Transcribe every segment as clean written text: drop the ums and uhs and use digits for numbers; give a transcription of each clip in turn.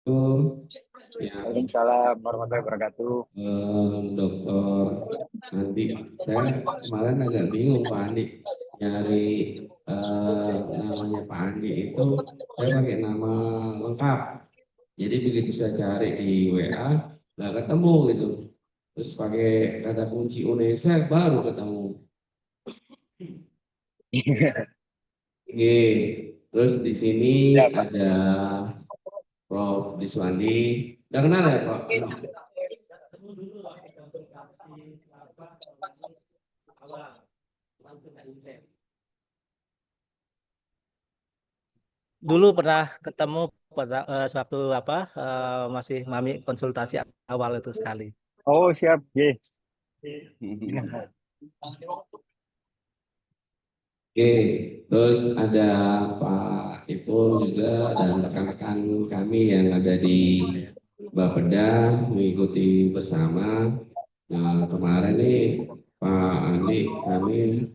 Ya, Waalaikumsalam warahmatullahi wabarakatuh. Dokter Andi. Saya kemarin agak bingung Pak Andi nyari namanya Pak Andi itu saya pakai nama lengkap. Jadi begitu saya cari di WA nggak ketemu gitu. Terus pakai kata kunci Unesa baru ketemu. Oke. Terus di sini Ya, Pak. ada Prof. Diswandi. Udah kenal ya Pak? Dulu pernah ketemu pada sewaktu masih mami konsultasi awal itu sekali. Oh, siap. Ye. Oke, terus ada Pak Ipul juga dan rekan-rekan kami yang ada di Bapeda mengikuti bersama. Nah, kemarin nih Pak Andi kami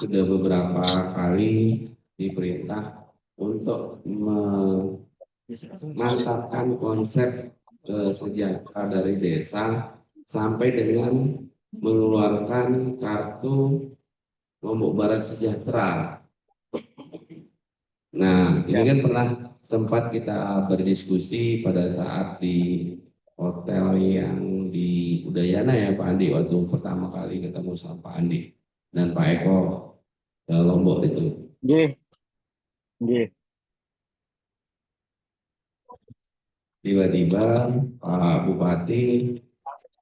sudah beberapa kali diperintah untuk memantapkan konsep sejahtera dari desa sampai dengan mengeluarkan kartu Lombok Barat Sejahtera. Nah, ini Ya. kan pernah sempat kita berdiskusi pada saat di hotel yang di Udayana ya Pak Andi, waktu pertama kali ketemu sama Pak Andi dan Pak Eko ke Lombok itu. Ye. Ye. Tiba-tiba Pak Bupati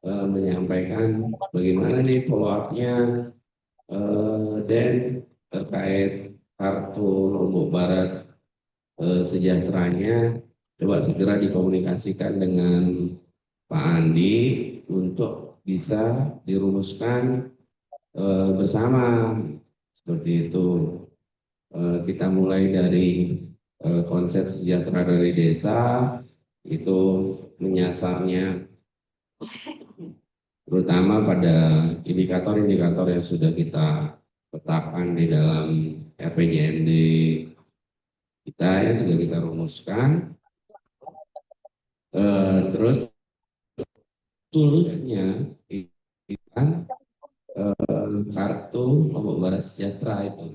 menyampaikan bagaimana nih follow up-nya dan terkait kartu Lombok Barat sejahteranya, coba segera dikomunikasikan dengan Pak Andi untuk bisa dirumuskan bersama seperti itu. Kita mulai dari konsep sejahtera dari desa itu menyasarnya terutama pada indikator-indikator yang sudah kita tetapkan di dalam RPJMD kita yang sudah kita rumuskan. Terus tulusnya kan kartu Lombok Barat Sejahtera itu.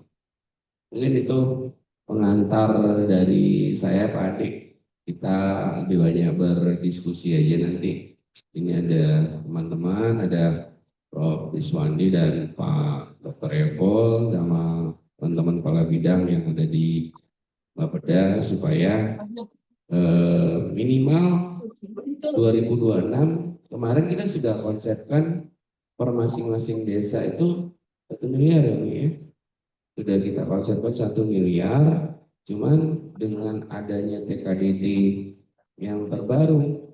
Mungkin itu pengantar dari saya Pak Adik. Kita lebih banyak berdiskusi aja nanti. Ini ada teman-teman, ada Prof. Iswandi dan Pak Dr. Epol sama teman-teman kepala bidang yang ada di Bapeda supaya minimal 2026 kemarin kita sudah konsepkan per masing-masing desa itu 1 miliar ya, sudah kita konsepkan 1 miliar, cuman dengan adanya TKDD yang terbaru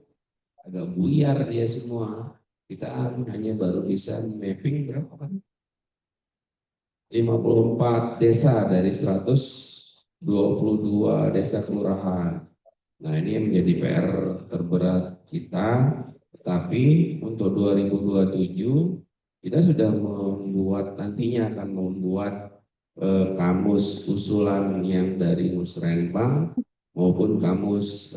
agak buyar dia semua, kita hanya baru bisa mapping berapa kan? 54 desa dari 122 desa kelurahan. Nah, ini yang menjadi PR terberat kita, tetapi untuk 2027 kita sudah membuat, nantinya akan membuat kamus usulan yang dari Musrenbang maupun kamus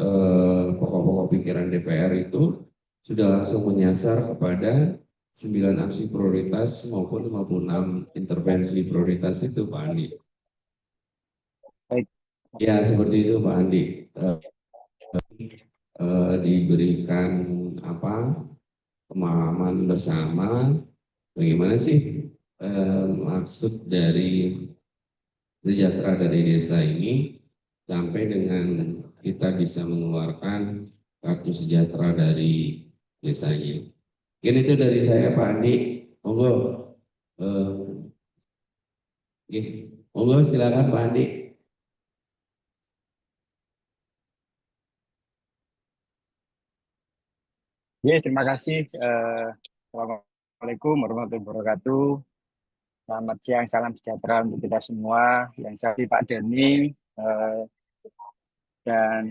pokok-pokok pikiran DPR itu sudah langsung menyasar kepada 9 aksi prioritas maupun 56 intervensi prioritas itu Pak Andi. Baik. Ya seperti itu Pak Andi. Diberikan pemahaman bersama bagaimana sih maksud dari sejahtera dari desa ini sampai dengan kita bisa mengeluarkan kartu sejahtera dari desanya. Mungkin itu dari saya Pak Andi. Monggo, monggo silakan Pak Andi. Ye, terima kasih. Assalamualaikum warahmatullahi wabarakatuh. Selamat siang, salam sejahtera untuk kita semua. Yang saya Pak Deni dan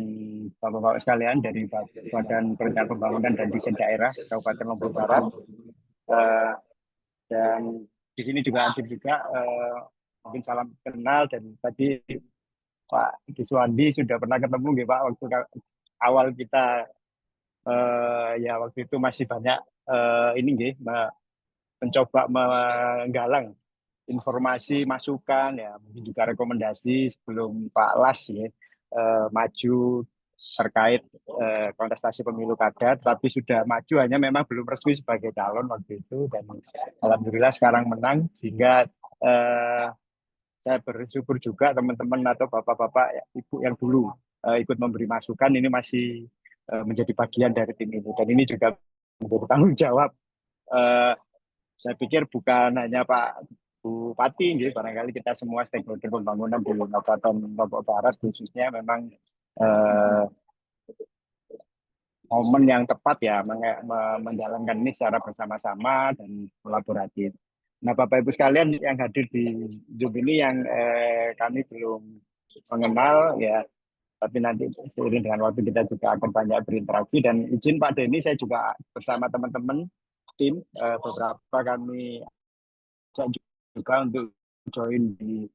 Bapak-Bapak sekalian dari Badan Perencanaan Pembangunan dan Desain Daerah Kabupaten Lombok Barat. Dan di sini juga hadir juga mungkin salam kenal, dan tadi Pak Diswandi sudah pernah ketemu nggih Pak waktu awal kita ya waktu itu masih banyak ini nggih, mencoba menggalang informasi, masukan, ya mungkin juga rekomendasi sebelum Pak Las ya maju terkait kontestasi pemilu kada, tapi sudah maju hanya memang belum resmi sebagai calon waktu itu, dan alhamdulillah sekarang menang, sehingga saya bersyukur juga teman-teman atau bapak-bapak ya, ibu yang dulu ikut memberi masukan ini masih menjadi bagian dari tim ini, dan ini juga menjadi tanggung jawab. Saya pikir bukan hanya Pak Bupati, gitu. Barangkali kita semua stakeholder pembangunan di Kabupaten Lombok Barat khususnya memang momen yang tepat ya menjalankan ini secara bersama-sama dan kolaboratif. Nah, Bapak Ibu sekalian yang hadir di Zoom ini yang kami belum mengenal ya, tapi nanti seiring dengan waktu kita juga akan banyak berinteraksi, dan izin Pak Denny, saya juga bersama teman-teman tim beberapa kami juga untuk join di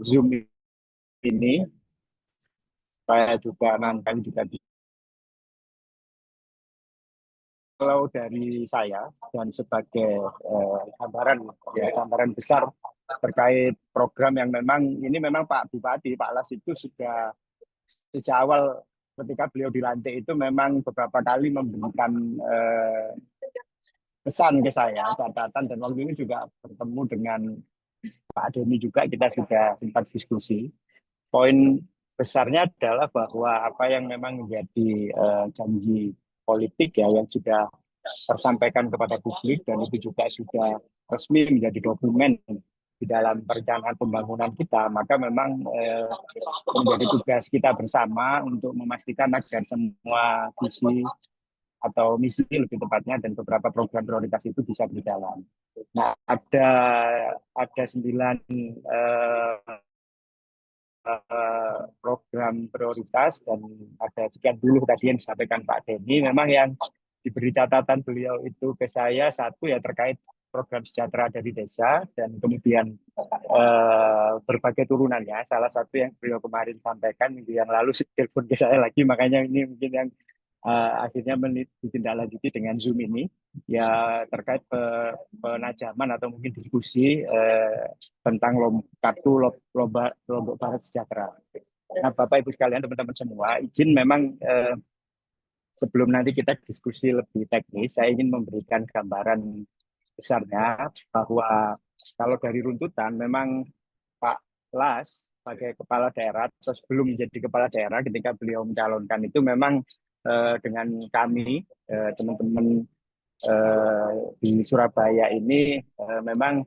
Zoom ini, saya juga nanti juga kalau dari saya dan sebagai gambaran besar terkait program yang memang ini memang Pak Bupati Pak Las itu sudah sejak awal ketika beliau dilantik itu memang beberapa kali memberikan pesan ke saya, catatan, dan waktu ini juga bertemu dengan Pak Doni juga, kita sudah sempat diskusi. Poin besarnya adalah bahwa apa yang memang menjadi janji politik ya yang sudah tersampaikan kepada publik, dan itu juga sudah resmi menjadi dokumen di dalam perencanaan pembangunan kita, maka memang menjadi tugas kita bersama untuk memastikan agar semua visi atau misi lebih tepatnya dan beberapa program prioritas itu bisa berjalan. Nah, ada 9 program prioritas, dan ada sekian dulu tadi yang disampaikan Pak Denny. Memang yang diberi catatan beliau itu ke saya, satu ya terkait program sejahtera dari desa, dan kemudian berbagai turunannya. Salah satu yang beliau kemarin sampaikan minggu yang lalu, telepon ke saya lagi, makanya ini mungkin yang akhirnya ditindaklanjuti dengan Zoom ini ya, terkait penajaman atau mungkin diskusi tentang kartu Lombok Barat Sejahtera. Nah, Bapak Ibu sekalian, teman-teman semua, izin memang sebelum nanti kita diskusi lebih teknis, saya ingin memberikan gambaran besarnya bahwa kalau dari runtutan memang Pak Las sebagai kepala daerah atau sebelum menjadi kepala daerah ketika beliau mencalonkan itu memang dengan kami teman-teman di Surabaya ini memang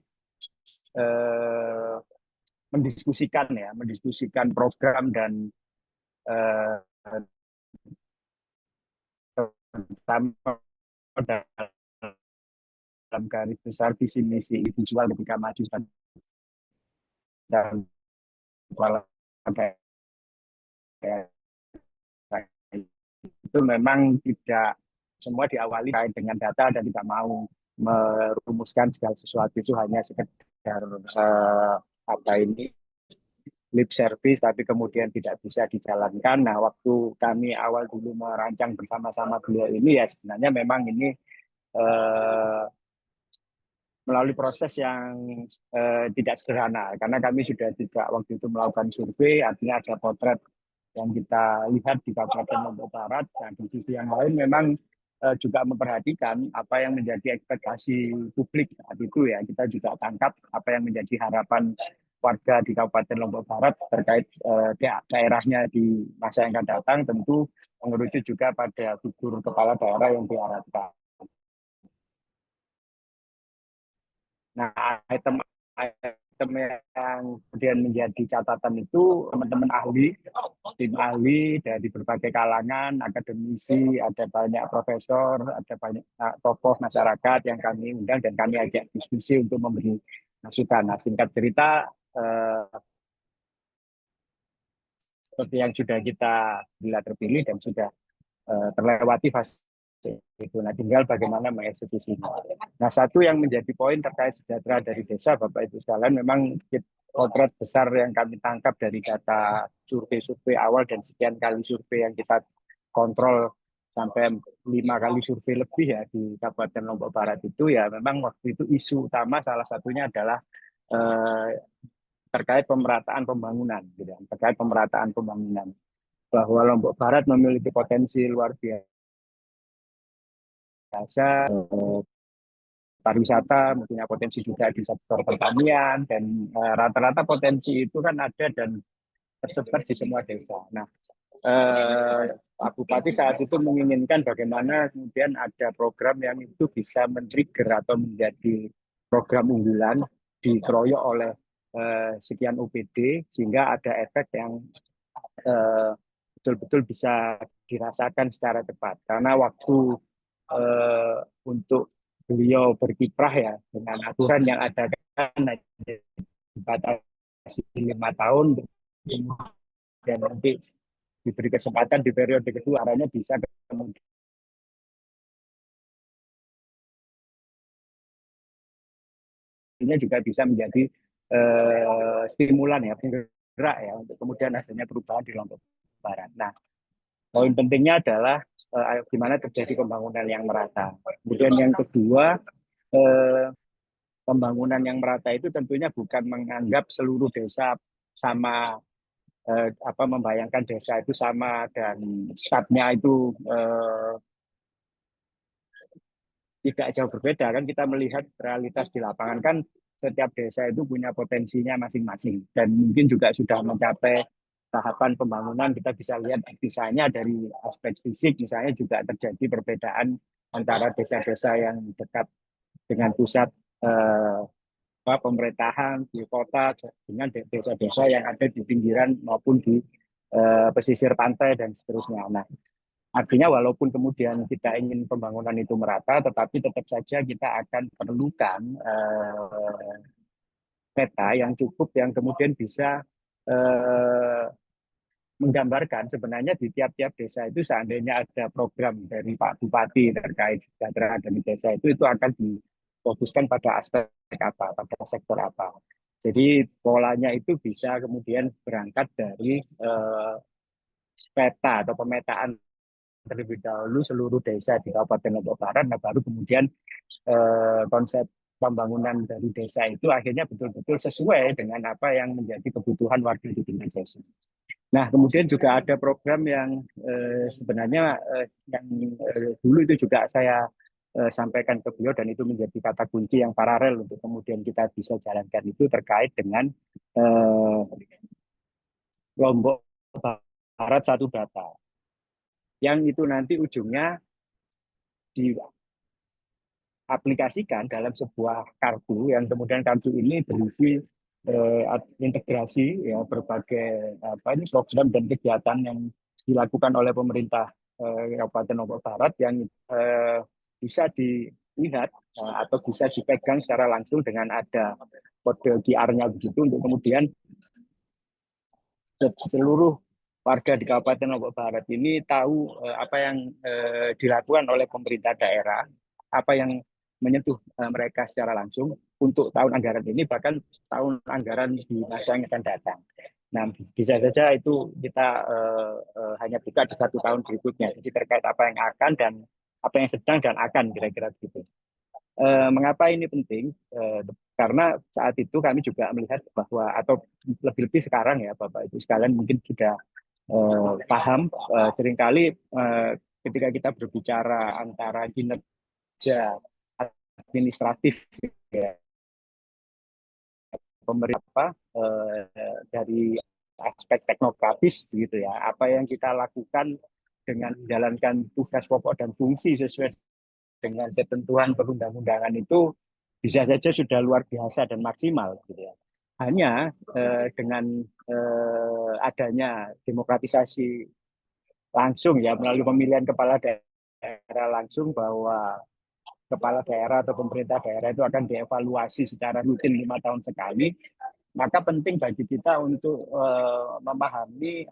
mendiskusikan program dan terutama dalam garis besar visi misi tujuan ketika maju dan kepala daerah itu memang tidak semua diawali dengan data dan tidak mau merumuskan segala sesuatu itu hanya sekedar lip service tapi kemudian tidak bisa dijalankan. Nah, waktu kami awal dulu merancang bersama-sama beliau ini ya sebenarnya memang ini melalui proses yang tidak sederhana, karena kami sudah juga waktu itu melakukan survei, artinya ada potret yang kita lihat di Kabupaten Lombok Barat. Dan di sisi yang lain memang juga memperhatikan apa yang menjadi ekspektasi publik saat itu ya. Kita juga tangkap apa yang menjadi harapan warga di Kabupaten Lombok Barat terkait daerahnya di masa yang akan datang, tentu mengerucut juga pada figur kepala daerah yang diharapkan. Nah, item yang kemudian menjadi catatan itu teman-teman ahli, tim ahli dari berbagai kalangan, akademisi, ada banyak profesor, ada banyak tokoh masyarakat yang kami undang dan kami ajak diskusi untuk memberi masukan. Nah, singkat cerita, seperti yang sudah kita bila terpilih dan sudah terlewati fase itu. Nah, tinggal bagaimana mengeksekusinya. Nah, satu yang menjadi poin terkait sejahtera dari desa, Bapak Ibu sekalian, memang potret besar yang kami tangkap dari data survei-survei awal dan sekian kali survei yang kita kontrol sampai 5 kali survei lebih ya di Kabupaten Lombok Barat itu, ya memang waktu itu isu utama salah satunya adalah terkait pemerataan pembangunan, gitu, terkait pemerataan pembangunan, bahwa Lombok Barat memiliki potensi luar biasa, pariwisata, mempunyai potensi juga di sektor pertanian, dan rata-rata potensi itu kan ada dan tersebar di semua desa. Nah, Pak Bupati saat itu menginginkan bagaimana kemudian ada program yang itu bisa men-trigger atau menjadi program unggulan dikeroyok oleh sekian UPD, sehingga ada efek yang betul-betul bisa dirasakan secara cepat. Karena waktu untuk beliau berkiprah ya dengan aturan yang ada kan dibatasi 5 tahun, dan nanti diberi kesempatan di periode kedua arahnya bisa kemudian juga bisa menjadi stimulan ya, penggerak ya untuk kemudian adanya perubahan di Lombok Barat. Nah, poin pentingnya adalah gimana terjadi pembangunan yang merata. Kemudian yang kedua, pembangunan yang merata itu tentunya bukan menganggap seluruh desa sama, membayangkan desa itu sama dan statnya itu tidak jauh berbeda. Kan kita melihat realitas di lapangan kan setiap desa itu punya potensinya masing-masing, dan mungkin juga sudah mencapai tahapan pembangunan. Kita bisa lihat misalnya dari aspek fisik, misalnya juga terjadi perbedaan antara desa-desa yang dekat dengan pusat pemerintahan di kota dengan desa-desa yang ada di pinggiran maupun di pesisir pantai dan seterusnya. Nah, artinya walaupun kemudian kita ingin pembangunan itu merata, tetapi tetap saja kita akan perlukan peta yang cukup yang kemudian bisa menggambarkan sebenarnya di tiap-tiap desa itu seandainya ada program dari Pak Bupati terkait kesejahteraan dari desa itu akan difokuskan pada aspek apa, pada sektor apa. Jadi polanya itu bisa kemudian berangkat dari peta atau pemetaan terlebih dahulu seluruh desa di Kabupaten Lombok Barat, nah baru kemudian konsep pembangunan dari desa itu akhirnya betul-betul sesuai dengan apa yang menjadi kebutuhan warga di tingkat desa. Nah, kemudian juga ada program yang sebenarnya yang dulu itu juga saya sampaikan ke beliau, dan itu menjadi kata kunci yang paralel untuk kemudian kita bisa jalankan, itu terkait dengan Lombok Barat Satu Data, yang itu nanti ujungnya diaplikasikan dalam sebuah kartu, yang kemudian kartu ini berisi integrasi ya berbagai program dan kegiatan yang dilakukan oleh pemerintah Kabupaten Lombok Barat yang bisa dilihat atau bisa dipegang secara langsung dengan ada kode QR-nya begitu, untuk kemudian seluruh warga di Kabupaten Lombok Barat ini tahu apa yang dilakukan oleh pemerintah daerah, apa yang menyentuh mereka secara langsung untuk tahun anggaran ini, bahkan tahun anggaran di masa yang akan datang. Nah, bisa saja itu kita hanya buka di 1 tahun berikutnya. Jadi terkait apa yang akan dan apa yang sedang dan akan, kira-kira begitu. Mengapa ini penting? Karena saat itu kami juga melihat bahwa, atau lebih-lebih sekarang ya Bapak Ibu sekalian mungkin sudah paham, seringkali ketika kita berbicara antara kinerja administratif ya, pemerintah dari aspek teknokratis begitu ya, apa yang kita lakukan dengan menjalankan tugas pokok dan fungsi sesuai dengan ketentuan perundang-undangan itu bisa saja sudah luar biasa dan maksimal gitu ya. Hanya dengan adanya demokratisasi langsung ya melalui pemilihan kepala daerah langsung, bahwa kepala daerah atau pemerintah daerah itu akan dievaluasi secara rutin 5 tahun sekali, maka penting bagi kita untuk memahami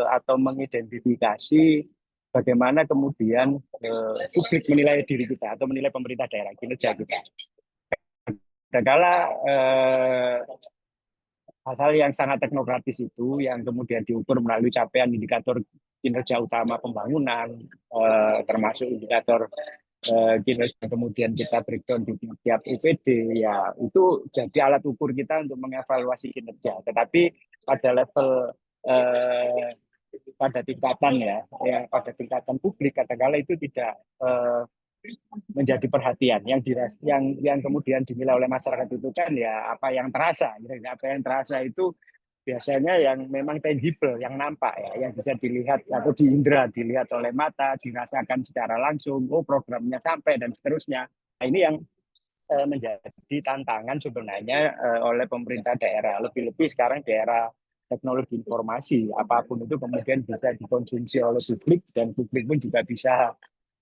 atau mengidentifikasi bagaimana kemudian publik menilai diri kita atau menilai pemerintah daerah, kinerja kita. Kadangkala hal-hal yang sangat teknokratis itu yang kemudian diukur melalui capaian indikator kinerja utama pembangunan, termasuk indikator kinerja kemudian kita breakdown di tiap UPD, ya itu jadi alat ukur kita untuk mengevaluasi kinerja. Tetapi pada level pada tingkatan pada tingkatan publik kadang-kala itu tidak menjadi perhatian. Yang kemudian dinilai oleh masyarakat itu kan ya apa yang terasa. Apa yang terasa itu biasanya yang memang tangible, yang nampak ya, yang bisa dilihat atau diindra, dilihat oleh mata, dirasakan secara langsung, oh programnya sampai dan seterusnya. Nah, ini yang menjadi tantangan sebenarnya oleh pemerintah daerah. Lebih-lebih sekarang di era teknologi informasi, apapun itu kemudian bisa dikonsumsi oleh publik dan publik pun juga bisa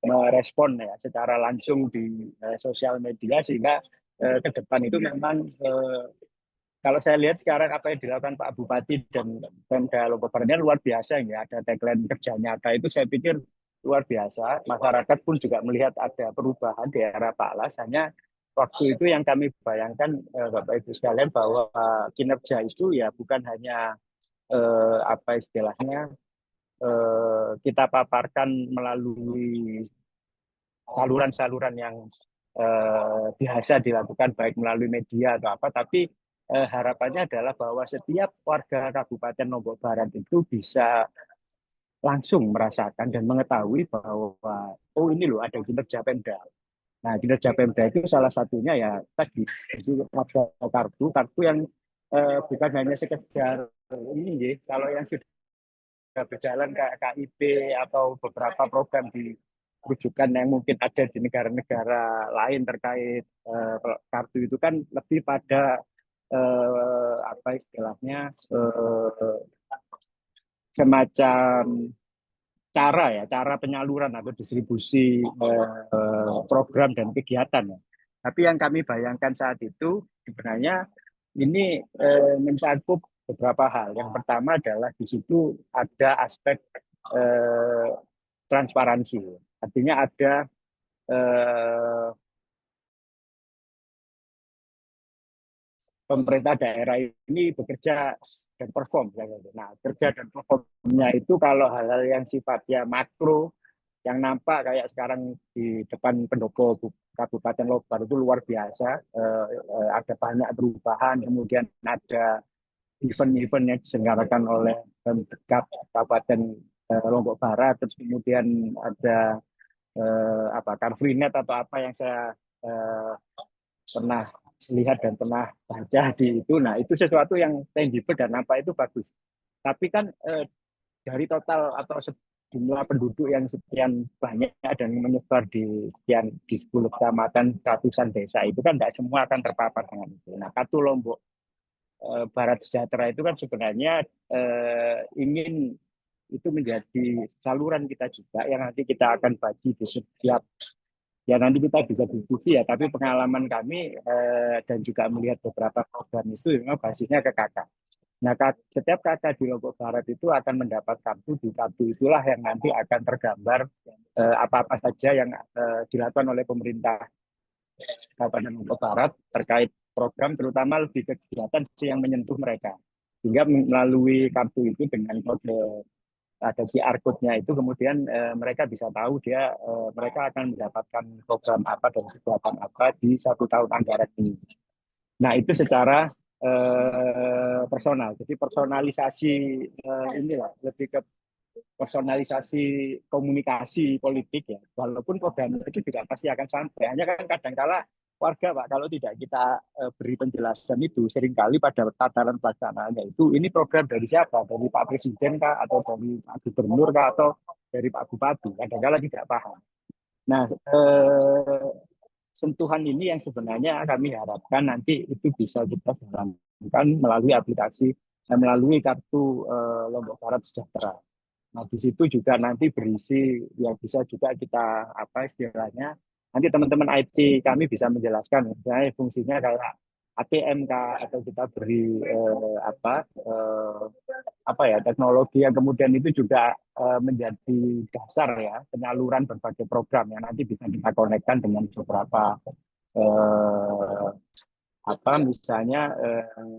merespon ya secara langsung di sosial media, sehingga ke depan itu memang kalau saya lihat sekarang apa yang dilakukan Pak Bupati dan Pemda Lombok Barat luar biasa ya, ada tagline kerja nyata itu saya pikir luar biasa. Masyarakat pun juga melihat ada perubahan di era Pak Las. Hanya waktu itu yang kami bayangkan Bapak Ibu sekalian bahwa kinerja itu ya bukan hanya apa istilahnya kita paparkan melalui saluran-saluran yang biasa dilakukan baik melalui media atau apa, tapi harapannya adalah bahwa setiap warga Kabupaten Lombok Barat itu bisa langsung merasakan dan mengetahui bahwa oh ini loh ada kinerja Pemda. Nah, kinerja Pemda itu salah satunya ya tadi ada kartu yang bukan hanya sekedar ini ya, kalau yang sudah berjalan kayak KIP atau beberapa program di rujukan yang mungkin ada di negara-negara lain terkait kartu itu kan lebih pada apa istilahnya semacam cara penyaluran atau distribusi program dan kegiatan. Tapi yang kami bayangkan saat itu sebenarnya ini mencakup beberapa hal. Yang pertama adalah di situ ada aspek transparansi, artinya ada pemerintah daerah ini bekerja dan perform. Nah, kerja dan performnya itu kalau hal-hal yang sifatnya makro, yang nampak kayak sekarang di depan pendopo Kabupaten Lombok Barat itu luar biasa. Ada banyak perubahan, kemudian ada event-event yang diselenggarakan oleh Kabupaten Lombok Barat, terus kemudian ada Car Free Net atau apa yang saya pernah lihat dan pernah baca di itu. Nah, itu sesuatu yang tangible dan apa itu bagus. Tapi kan dari total atau jumlah penduduk yang sekian banyak dan menyebar di 10 kecamatan, ratusan desa itu kan tidak semua akan terpapar dengan itu. Nah, Kartu Lombok Barat Sejahtera itu kan sebenarnya ingin itu menjadi saluran kita juga yang nanti kita akan bagi di setiap, ya nanti kita bisa diskusi ya, tapi pengalaman kami dan juga melihat beberapa program itu memang basisnya ke kakak. Nah, setiap kakak di Lombok Barat itu akan mendapat kartu, di kartu itulah yang nanti akan tergambar apa-apa saja yang dilakukan oleh pemerintah Kabupaten Lombok Barat terkait program, terutama lebih kegiatan yang menyentuh mereka. Sehingga melalui kartu itu dengan kode ada QR code-nya itu kemudian mereka bisa tahu mereka akan mendapatkan program apa dan kegiatan apa di 1 tahun anggaran ini. Nah, itu secara personal. Jadi personalisasi inilah lebih ke personalisasi komunikasi politik ya. Walaupun program itu juga pasti akan sampai. Hanya kan kadang-kala warga Pak kalau tidak kita beri penjelasan itu seringkali pada tataran pelaksanaannya itu ini program dari siapa? Dari Pak Presiden kah atau dari Pak Gubernur kah atau dari Pak Bupati? Kadang-kala tidak paham. Nah, sentuhan ini yang sebenarnya kami harapkan nanti itu bisa kita jalankan melalui aplikasi melalui kartu Lombok Barat Sejahtera. Nah, di situ juga nanti berisi yang bisa juga kita apa istilahnya nanti teman-teman IT kami bisa menjelaskan misalnya fungsinya kayak ATM atau kita beri teknologi yang kemudian itu juga menjadi dasar ya penyaluran berbagai program yang nanti bisa kita konekkan dengan beberapa misalnya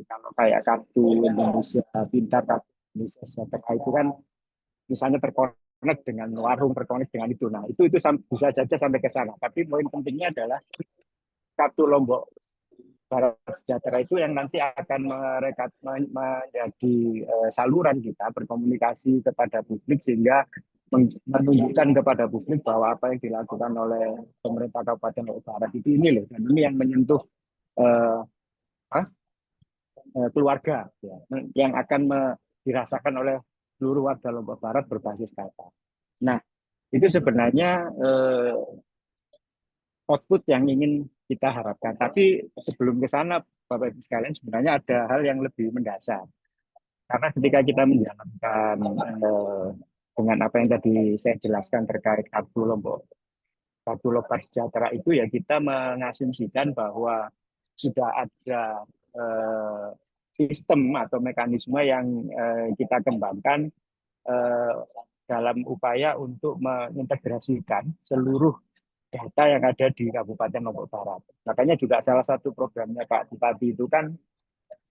kalau kayak kartu Indonesia Pintar, kartu Indonesia Sejahtera itu kan misalnya terkonek dengan warung, terkonek dengan itu. Nah, itu bisa saja sampai ke sana. Tapi poin pentingnya adalah kartu Lombok Barat Sejahtera itu yang nanti akan menjadi saluran kita berkomunikasi kepada publik sehingga menunjukkan kepada publik bahwa apa yang dilakukan oleh pemerintah Kabupaten Lombok Barat itu ini loh, dan ini yang menyentuh eh, keluarga ya, yang akan dirasakan oleh seluruh warga Lombok Barat berbasis data. Nah, itu sebenarnya output yang ingin kita harapkan. Tapi sebelum ke sana, Bapak Ibu sekalian, sebenarnya ada hal yang lebih mendasar. Karena ketika kita menjalankan dengan apa yang tadi saya jelaskan terkait kartu Lombok Sejahtera itu, ya kita mengasumsikan bahwa sudah ada sistem atau mekanisme yang kita kembangkan dalam upaya untuk mengintegrasikan seluruh data yang ada di Kabupaten Lombok Barat. Makanya juga salah satu programnya Pak Bupati itu kan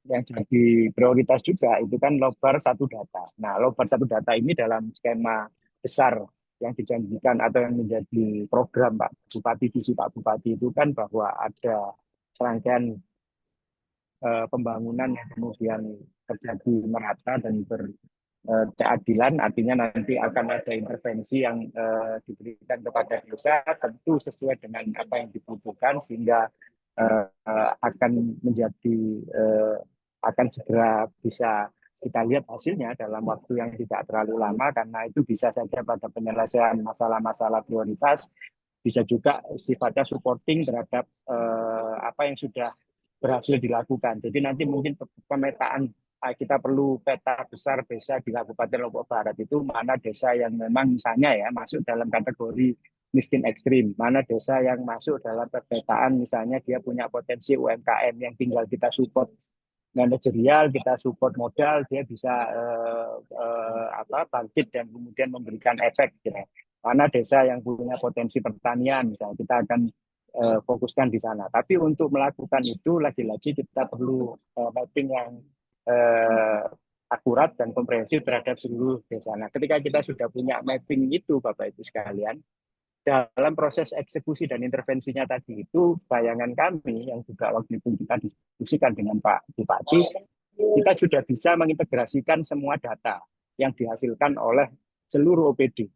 yang jadi prioritas juga itu kan Lobar Satu Data. Nah, Lobar Satu Data ini dalam skema besar yang dijanjikan atau yang menjadi program Pak Bupati, visi Pak Bupati itu kan bahwa ada serangkaian pembangunan yang kemudian terjadi merata dan keadilan, artinya nanti akan ada intervensi yang diberikan kepada desa tentu sesuai dengan apa yang dibutuhkan sehingga akan menjadi akan segera bisa kita lihat hasilnya dalam waktu yang tidak terlalu lama, karena itu bisa saja pada penyelesaian masalah-masalah prioritas, bisa juga sifatnya supporting terhadap apa yang sudah berhasil dilakukan. Jadi nanti mungkin pemetaan kita perlu peta besar desa di Kabupaten Lombok Barat itu mana desa yang memang misalnya ya masuk dalam kategori miskin ekstrim, mana desa yang masuk dalam pemetaan misalnya dia punya potensi UMKM yang tinggal kita support manajerial, kita support modal, dia bisa bangkit dan kemudian memberikan efek. Gitu. Mana desa yang punya potensi pertanian, misalnya kita akan fokuskan di sana. Tapi untuk melakukan itu lagi-lagi kita perlu mapping yang akurat dan komprehensif terhadap seluruh desa. Nah, ketika kita sudah punya mapping itu, Bapak Ibu sekalian, dalam proses eksekusi dan intervensinya tadi itu, bayangan kami yang juga waktu itu kita diskusikan dengan Pak Bupati, kita sudah bisa mengintegrasikan semua data yang dihasilkan oleh seluruh OPD.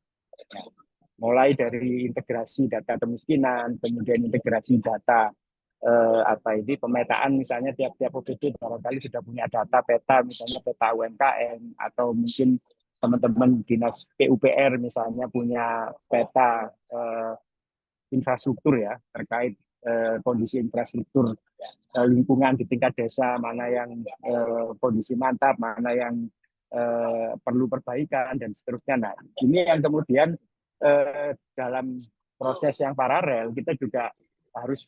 Mulai dari integrasi data kemiskinan, kemudian integrasi data pemetaan, misalnya tiap-tiap OPD barangkali sudah punya data peta, misalnya peta UMKM, atau mungkin teman-teman dinas PUPR misalnya punya peta infrastruktur ya terkait kondisi infrastruktur lingkungan di tingkat desa, mana yang kondisi mantap, mana yang perlu perbaikan dan seterusnya. Nah, ini yang kemudian dalam proses yang paralel kita juga harus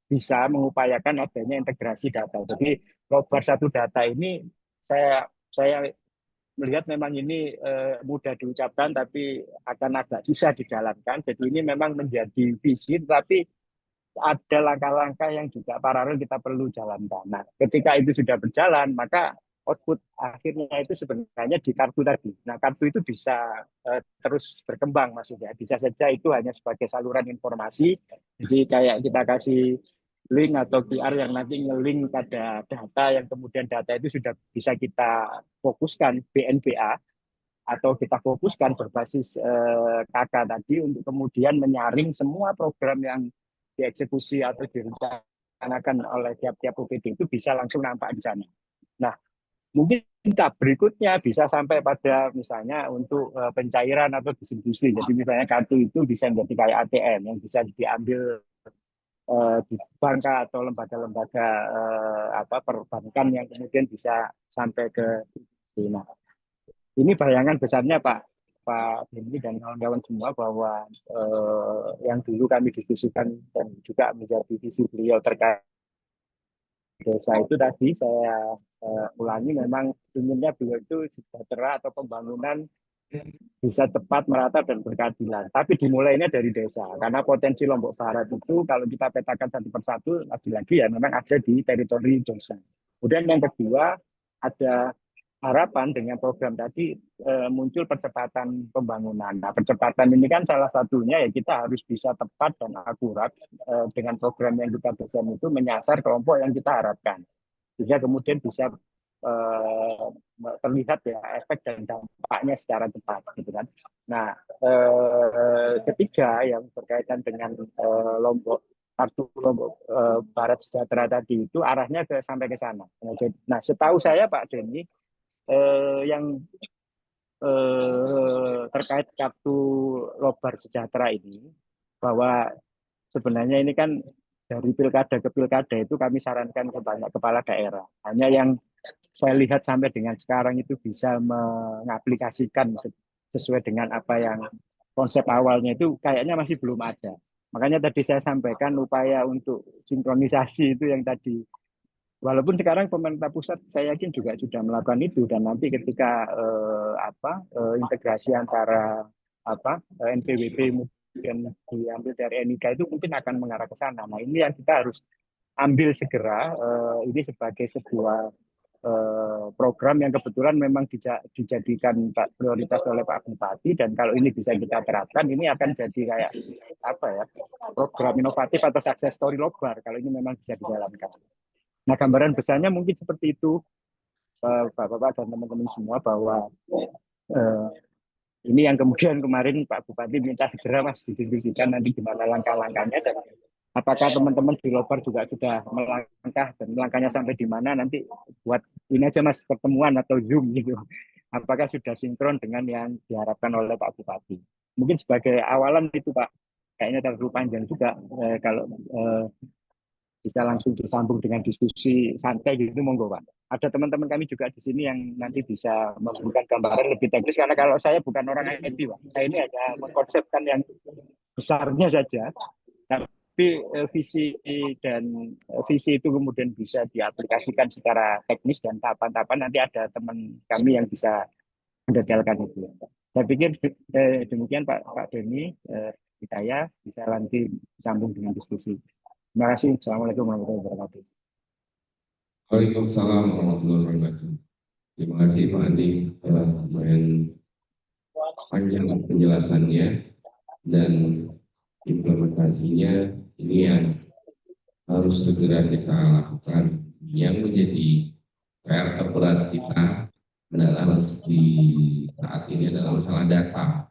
bisa mengupayakan adanya integrasi data. Jadi Lobar Satu Data ini saya melihat memang ini mudah diucapkan tapi akan agak susah dijalankan. Jadi ini memang menjadi visi, tapi ada langkah-langkah yang juga paralel kita perlu jalankan. Nah, ketika itu sudah berjalan, maka output akhirnya itu sebenarnya di kartu tadi. Nah, kartu itu bisa terus berkembang maksudnya. Bisa saja itu hanya sebagai saluran informasi. Jadi kayak kita kasih link atau QR yang nanti nge-link pada data yang kemudian data itu sudah bisa kita fokuskan BNPA atau kita fokuskan berbasis KK tadi untuk kemudian menyaring semua program yang dieksekusi atau direncanakan oleh tiap-tiap OPD itu bisa langsung nampak di sana. Nah, mungkin tahap berikutnya bisa sampai pada misalnya untuk pencairan atau distribusi. Jadi misalnya kartu itu bisa menjadi kayak ATM yang bisa diambil di bank atau lembaga-lembaga perbankan yang kemudian bisa sampai ke sini. Nah, ini bayangan besarnya Pak Benny dan kawan-kawan semua bahwa yang dulu kami diskusikan dan juga menjadi visi beliau terkait desa itu tadi saya ulangi, memang inginnya beliau itu sejahtera atau pembangunan bisa tepat, merata, dan berkeadilan. Tapi dimulainya dari desa, karena potensi Lombok Barat itu kalau kita petakan satu persatu, lagi-lagi ya memang ada di teritori desa. Kemudian yang kedua, ada harapan dengan program tadi muncul percepatan pembangunan. Nah, percepatan ini kan salah satunya ya kita harus bisa tepat dan akurat dengan program yang kita desain itu menyasar kelompok yang kita harapkan. Sehingga kemudian bisa terlihat ya efek dan dampaknya secara cepat gitu kan. Nah, ketiga yang berkaitan dengan Lombok kartu Lombok Barat Sejahtera tadi itu arahnya sampai ke sana. Nah, setahu saya Pak Denny yang terkait kartu Lobar Sejahtera ini bahwa sebenarnya ini kan dari pilkada ke pilkada itu kami sarankan ke banyak kepala daerah. Hanya yang saya lihat sampai dengan sekarang itu bisa mengaplikasikan sesuai dengan apa yang konsep awalnya itu kayaknya masih belum ada. Makanya tadi saya sampaikan upaya untuk sinkronisasi itu yang tadi. Walaupun sekarang pemerintah pusat saya yakin juga sudah melakukan itu dan nanti ketika integrasi antara NPWP kemudian diambil dari NIK itu mungkin akan mengarah ke sana. Nah ini yang kita harus ambil segera ini sebagai sebuah program yang kebetulan memang dijadikan prioritas oleh Pak Bupati dan kalau ini bisa kita terapkan ini akan jadi kayak program inovatif atau success story Lobar kalau ini memang bisa dijalankan. Nah gambaran besarnya mungkin seperti itu Bapak-bapak dan teman-teman semua bahwa ini yang kemudian kemarin Pak Bupati minta segera Mas didiskusikan nanti gimana langkah-langkahnya dan apakah teman-teman di Lobar juga sudah melangkah dan langkahnya sampai di mana nanti buat ini aja Mas pertemuan atau Zoom gitu. Apakah sudah sinkron dengan yang diharapkan oleh Pak Bupati. Mungkin sebagai awalan itu Pak, kayaknya terlalu panjang juga kalau bisa langsung disambung dengan diskusi santai gitu monggo Pak. Ada teman-teman kami juga di sini yang nanti bisa memberikan gambaran lebih teknis karena kalau saya bukan orang IT Pak. Saya ini hanya mengkonsepkan yang besarnya saja. Tapi visi itu kemudian bisa diaplikasikan secara teknis dan tahapan-tahapan nanti ada teman kami yang bisa mendetailkan itu. Saya pikir demikian Pak Denny, saya bisa nanti sambung dengan diskusi. Terima kasih. Assalamualaikum warahmatullahi wabarakatuh. Waalaikumsalam warahmatullahi wabarakatuh. Terima kasih Pak Andi telah lumayan panjang penjelasannya dan implementasinya ini yang harus segera kita lakukan. Yang menjadi PR terberat kita adalah di saat ini adalah masalah data.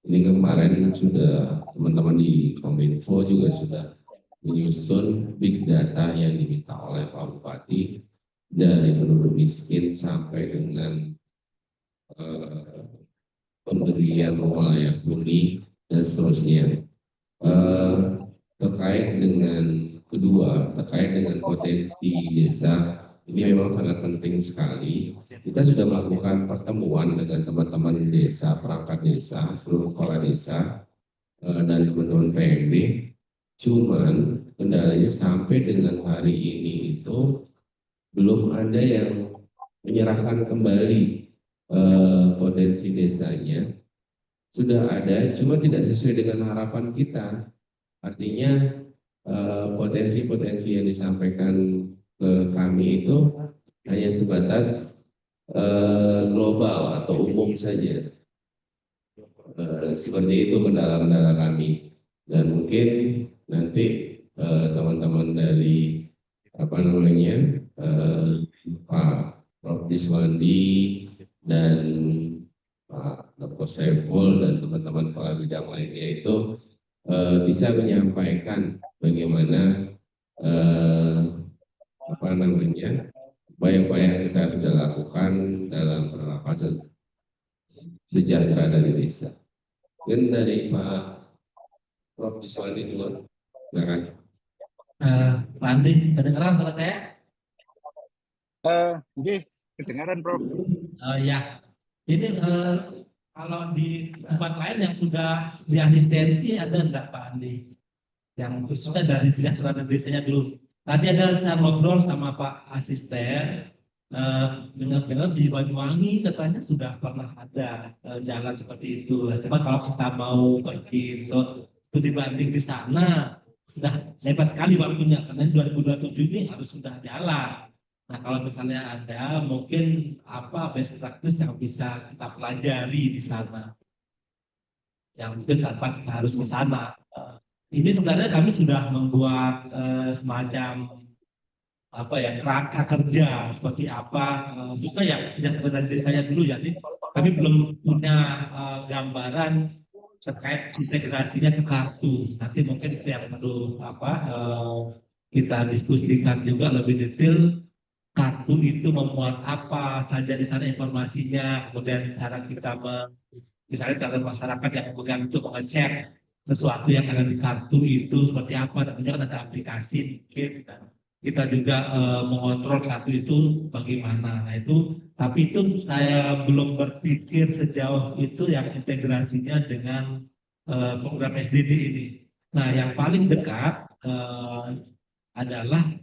Ini kemarin sudah teman-teman di Kominfo juga sudah menyusun big data yang diminta oleh Pak Bupati dari penduduk miskin sampai dengan pemberian wilayah huni dan seterusnya. Terkait dengan potensi desa ini memang sangat penting sekali. Kita sudah melakukan pertemuan dengan teman-teman desa, perangkat desa, seluruh kepala desa dan teman-teman PMB. Cuman kendalanya sampai dengan hari ini itu belum ada yang menyerahkan kembali potensi desanya. Sudah ada, cuma tidak sesuai dengan harapan kita. Artinya potensi-potensi yang disampaikan ke kami itu hanya sebatas global atau umum saja. Seperti itu kendala-kendala kami. Dan mungkin nanti teman-teman dari Pak Prof. Diswandi dan Pak Dr. Saiful dan teman-teman kepala bidang lainnya itu bisa menyampaikan bagaimana upaya-upaya yang kita sudah lakukan dalam penerapan sejahtera dari desa. Dan dari Pak Prof. Diswandi dulu, silakan. Pak Andi, kedengaran suara saya? Jadi kedengaran Prof. Ya, ini kalau di tempat lain yang sudah diasistensi ada enggak Pak Andi? Yang khususnya dari sejahtera desanya dulu. Tadi ada saya ngobrol sama Pak Asisten, dengar-dengar di Banyuwangi katanya sudah pernah ada jalan seperti itu. Coba kalau kita mau pergi itu dibanding di sana sudah hebat sekali waktunya karena 2027 ini harus sudah jalan. Nah kalau misalnya ada mungkin apa best practice yang bisa kita pelajari di sana, yang mungkin tanpa kita harus ke sana. Ini sebenarnya kami sudah membuat semacam apa ya kerangka kerja seperti apa juga yang tidak dari desanya dulu ya. Jadi kami belum punya gambaran terkait integrasinya ke kartu. Nanti mungkin itu yang perlu apa kita diskusikan juga lebih detail kartu itu memuat apa saja di sana informasinya, kemudian cara kita misalnya kalau masyarakat yang pegang itu mengecek sesuatu yang ada di kartu itu seperti apa, dan juga ada aplikasi mungkin kita juga mengontrol kartu itu bagaimana. Nah itu, tapi itu saya belum berpikir sejauh itu yang integrasinya dengan program SDD ini. Nah yang paling dekat adalah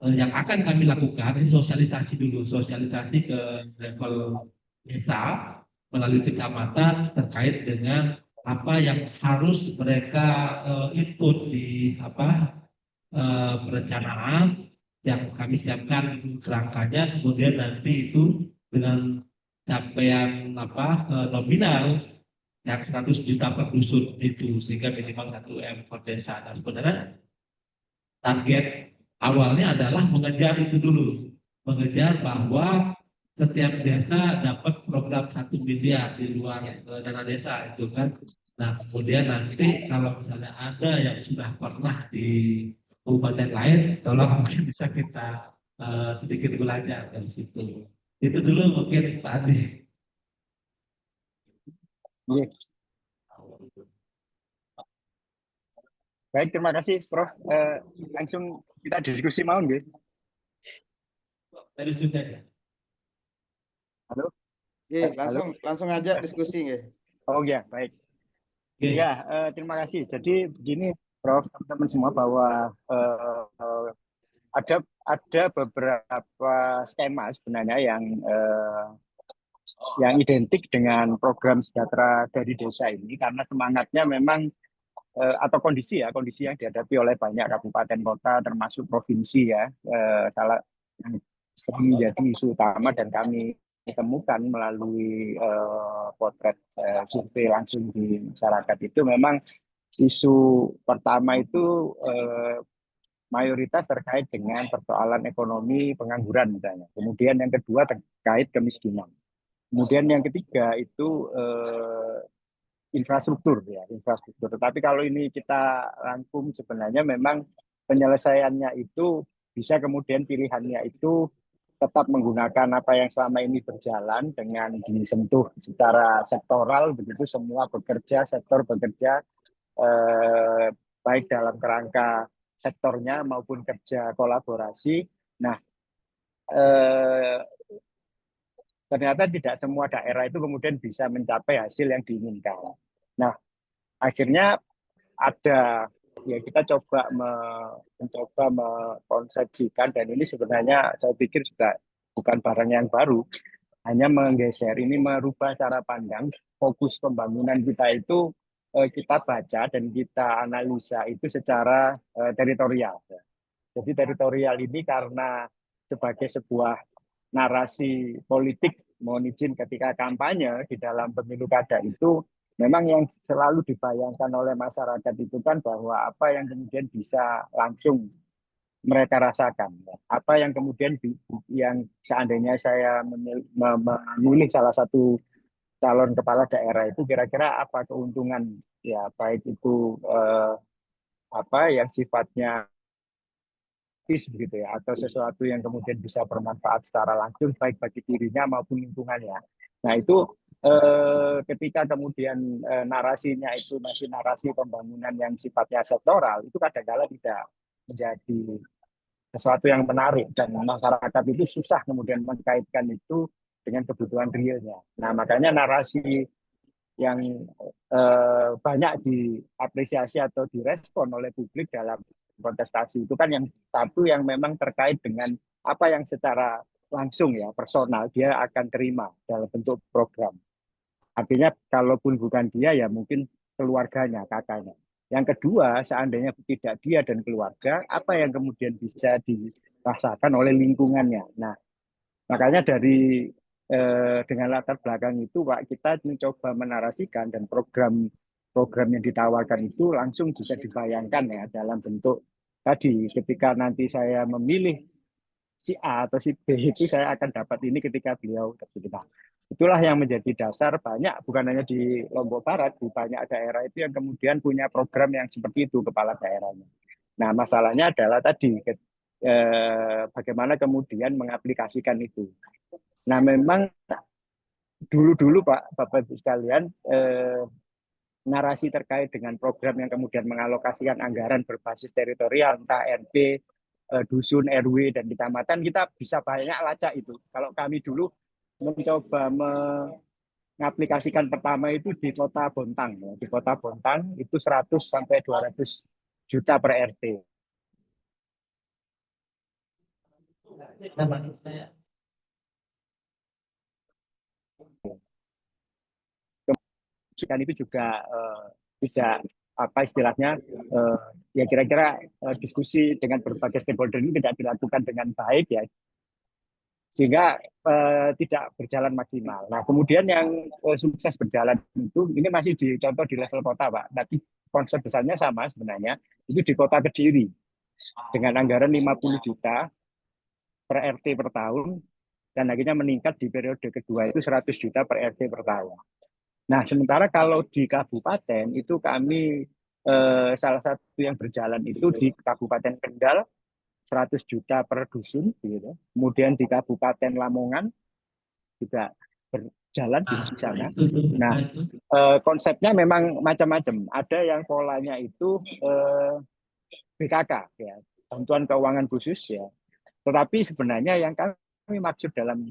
yang akan kami lakukan ini sosialisasi dulu, sosialisasi ke level desa melalui kecamatan terkait dengan apa yang harus mereka input di apa perencanaan yang kami siapkan kerangkanya, kemudian nanti itu dengan capaian apa nominal yang 100 juta per dusun itu sehingga minimal 1 M per desa. Dan sebenarnya target awalnya adalah mengejar itu dulu, mengejar bahwa setiap desa dapat program 1 miliar di luar dana desa itu kan. Nah kemudian nanti kalau misalnya ada yang sudah pernah di kabupaten lain, tolong mungkin bisa kita sedikit belajar dari situ. Itu dulu mungkin Pak Adi. Iya. Baik, terima kasih Prof. Langsung kita diskusi mau nggih? Kita diskusi aja. Halo? Oke, Halo? langsung aja diskusi nggih. Oh ya, baik. Oke. Ya, terima kasih. Jadi begini, Prof, teman-teman semua bahwa ada beberapa skema sebenarnya yang identik dengan program sejahtera dari desa ini karena semangatnya memang atau kondisi yang dihadapi oleh banyak kabupaten kota termasuk provinsi ya, salah yang sering menjadi isu utama dan kami temukan melalui potret survei langsung di masyarakat itu memang isu pertama itu mayoritas terkait dengan persoalan ekonomi pengangguran misalnya. Kemudian yang kedua terkait kemiskinan. Kemudian yang ketiga itu infrastruktur ya, infrastruktur. Tetapi kalau ini kita rangkum sebenarnya memang penyelesaiannya itu bisa kemudian pilihannya itu tetap menggunakan apa yang selama ini berjalan dengan disentuh secara sektoral begitu semua bekerja, sektor bekerja baik dalam kerangka sektornya maupun kerja kolaborasi. Nah, ternyata tidak semua daerah itu kemudian bisa mencapai hasil yang diinginkan. Nah, akhirnya ada ya kita mencoba mengkonsepsikan dan ini sebenarnya saya pikir juga bukan barang yang baru, hanya menggeser ini merubah cara pandang fokus pembangunan kita itu kita baca dan kita analisa itu secara teritorial. Jadi teritorial ini karena sebagai sebuah narasi politik mohon izin ketika kampanye di dalam pemilu kada itu memang yang selalu dibayangkan oleh masyarakat itu kan bahwa apa yang kemudian bisa langsung mereka rasakan, apa yang kemudian yang seandainya saya memilih salah satu calon kepala daerah itu kira-kira apa keuntungan ya baik itu apa yang sifatnya begitu ya atau sesuatu yang kemudian bisa bermanfaat secara langsung baik bagi dirinya maupun lingkungannya. Nah itu ketika kemudian narasinya itu masih narasi pembangunan yang sifatnya sektoral itu kadang-kala tidak menjadi sesuatu yang menarik dan masyarakat itu susah kemudian mengkaitkan itu dengan kebutuhan realnya. Nah makanya narasi yang banyak diapresiasi atau direspon oleh publik dalam kontestasi itu kan yang satu yang memang terkait dengan apa yang secara langsung ya personal dia akan terima dalam bentuk program. Artinya kalaupun bukan dia ya mungkin keluarganya, kakaknya. Yang kedua, seandainya tidak dia dan keluarga, apa yang kemudian bisa dirasakan oleh lingkungannya. Nah, makanya dari dengan latar belakang itu Pak, kita mencoba menarasikan dan program yang ditawarkan itu langsung bisa dibayangkan ya dalam bentuk tadi ketika nanti saya memilih si A atau si B itu saya akan dapat ini ketika beliau terpilih. Itulah yang menjadi dasar banyak, bukan hanya di Lombok Barat, di banyak daerah itu yang kemudian punya program yang seperti itu kepala daerahnya. Nah, masalahnya adalah tadi bagaimana kemudian mengaplikasikan itu. Nah, memang dulu-dulu Pak, Bapak Ibu sekalian, narasi terkait dengan program yang kemudian mengalokasikan anggaran berbasis teritorial, entah RT, dusun, RW, dan kecamatan, kita bisa banyak lacak itu. Kalau kami dulu mencoba mengaplikasikan pertama itu di Kota Bontang. Di Kota Bontang itu 100 sampai 200 juta per RT. Dan itu juga tidak apa istilahnya ya kira-kira diskusi dengan berbagai stakeholder ini tidak dilakukan dengan baik ya sehingga tidak berjalan maksimal. Nah kemudian yang sukses berjalan itu ini masih dicontoh di level kota Pak, tapi konsep besarnya sama sebenarnya itu di Kota Kediri dengan anggaran 50 juta per RT per tahun dan akhirnya meningkat di periode kedua itu 100 juta per RT per tahun. Nah, sementara kalau di kabupaten itu kami salah satu yang berjalan itu di Kabupaten Kendal 100 juta per dusun gitu. Kemudian di Kabupaten Lamongan juga berjalan di sana. Nah, konsepnya memang macam-macam. Ada yang polanya itu BKK ya, bantuan keuangan khusus ya. Tetapi sebenarnya yang kami maksud dalam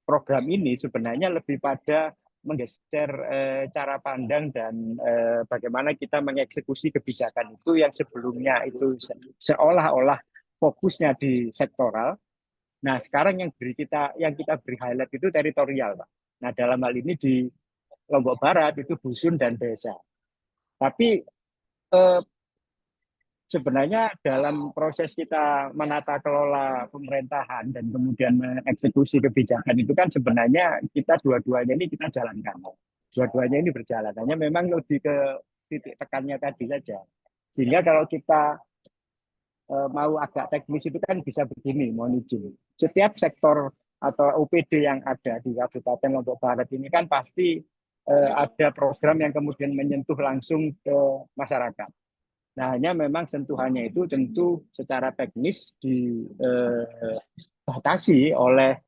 program ini sebenarnya lebih pada menggeser cara pandang dan bagaimana kita mengeksekusi kebijakan itu yang sebelumnya itu seolah-olah fokusnya di sektoral. Nah, sekarang yang kita beri highlight itu teritorial, Pak. Nah, dalam hal ini di Lombok Barat itu dusun dan desa. Tapi sebenarnya dalam proses kita menata kelola pemerintahan dan kemudian mengeksekusi kebijakan itu kan sebenarnya kita dua-duanya ini kita jalankan. Dua-duanya ini berjalan. Hanya memang lebih ke titik tekannya tadi saja. Sehingga kalau kita mau agak teknis itu kan bisa begini, mohon izin. Setiap sektor atau OPD yang ada di Kabupaten Lombok Barat ini kan pasti ada program yang kemudian menyentuh langsung ke masyarakat. Nah, hanya memang sentuhannya itu tentu secara teknis dibatasi oleh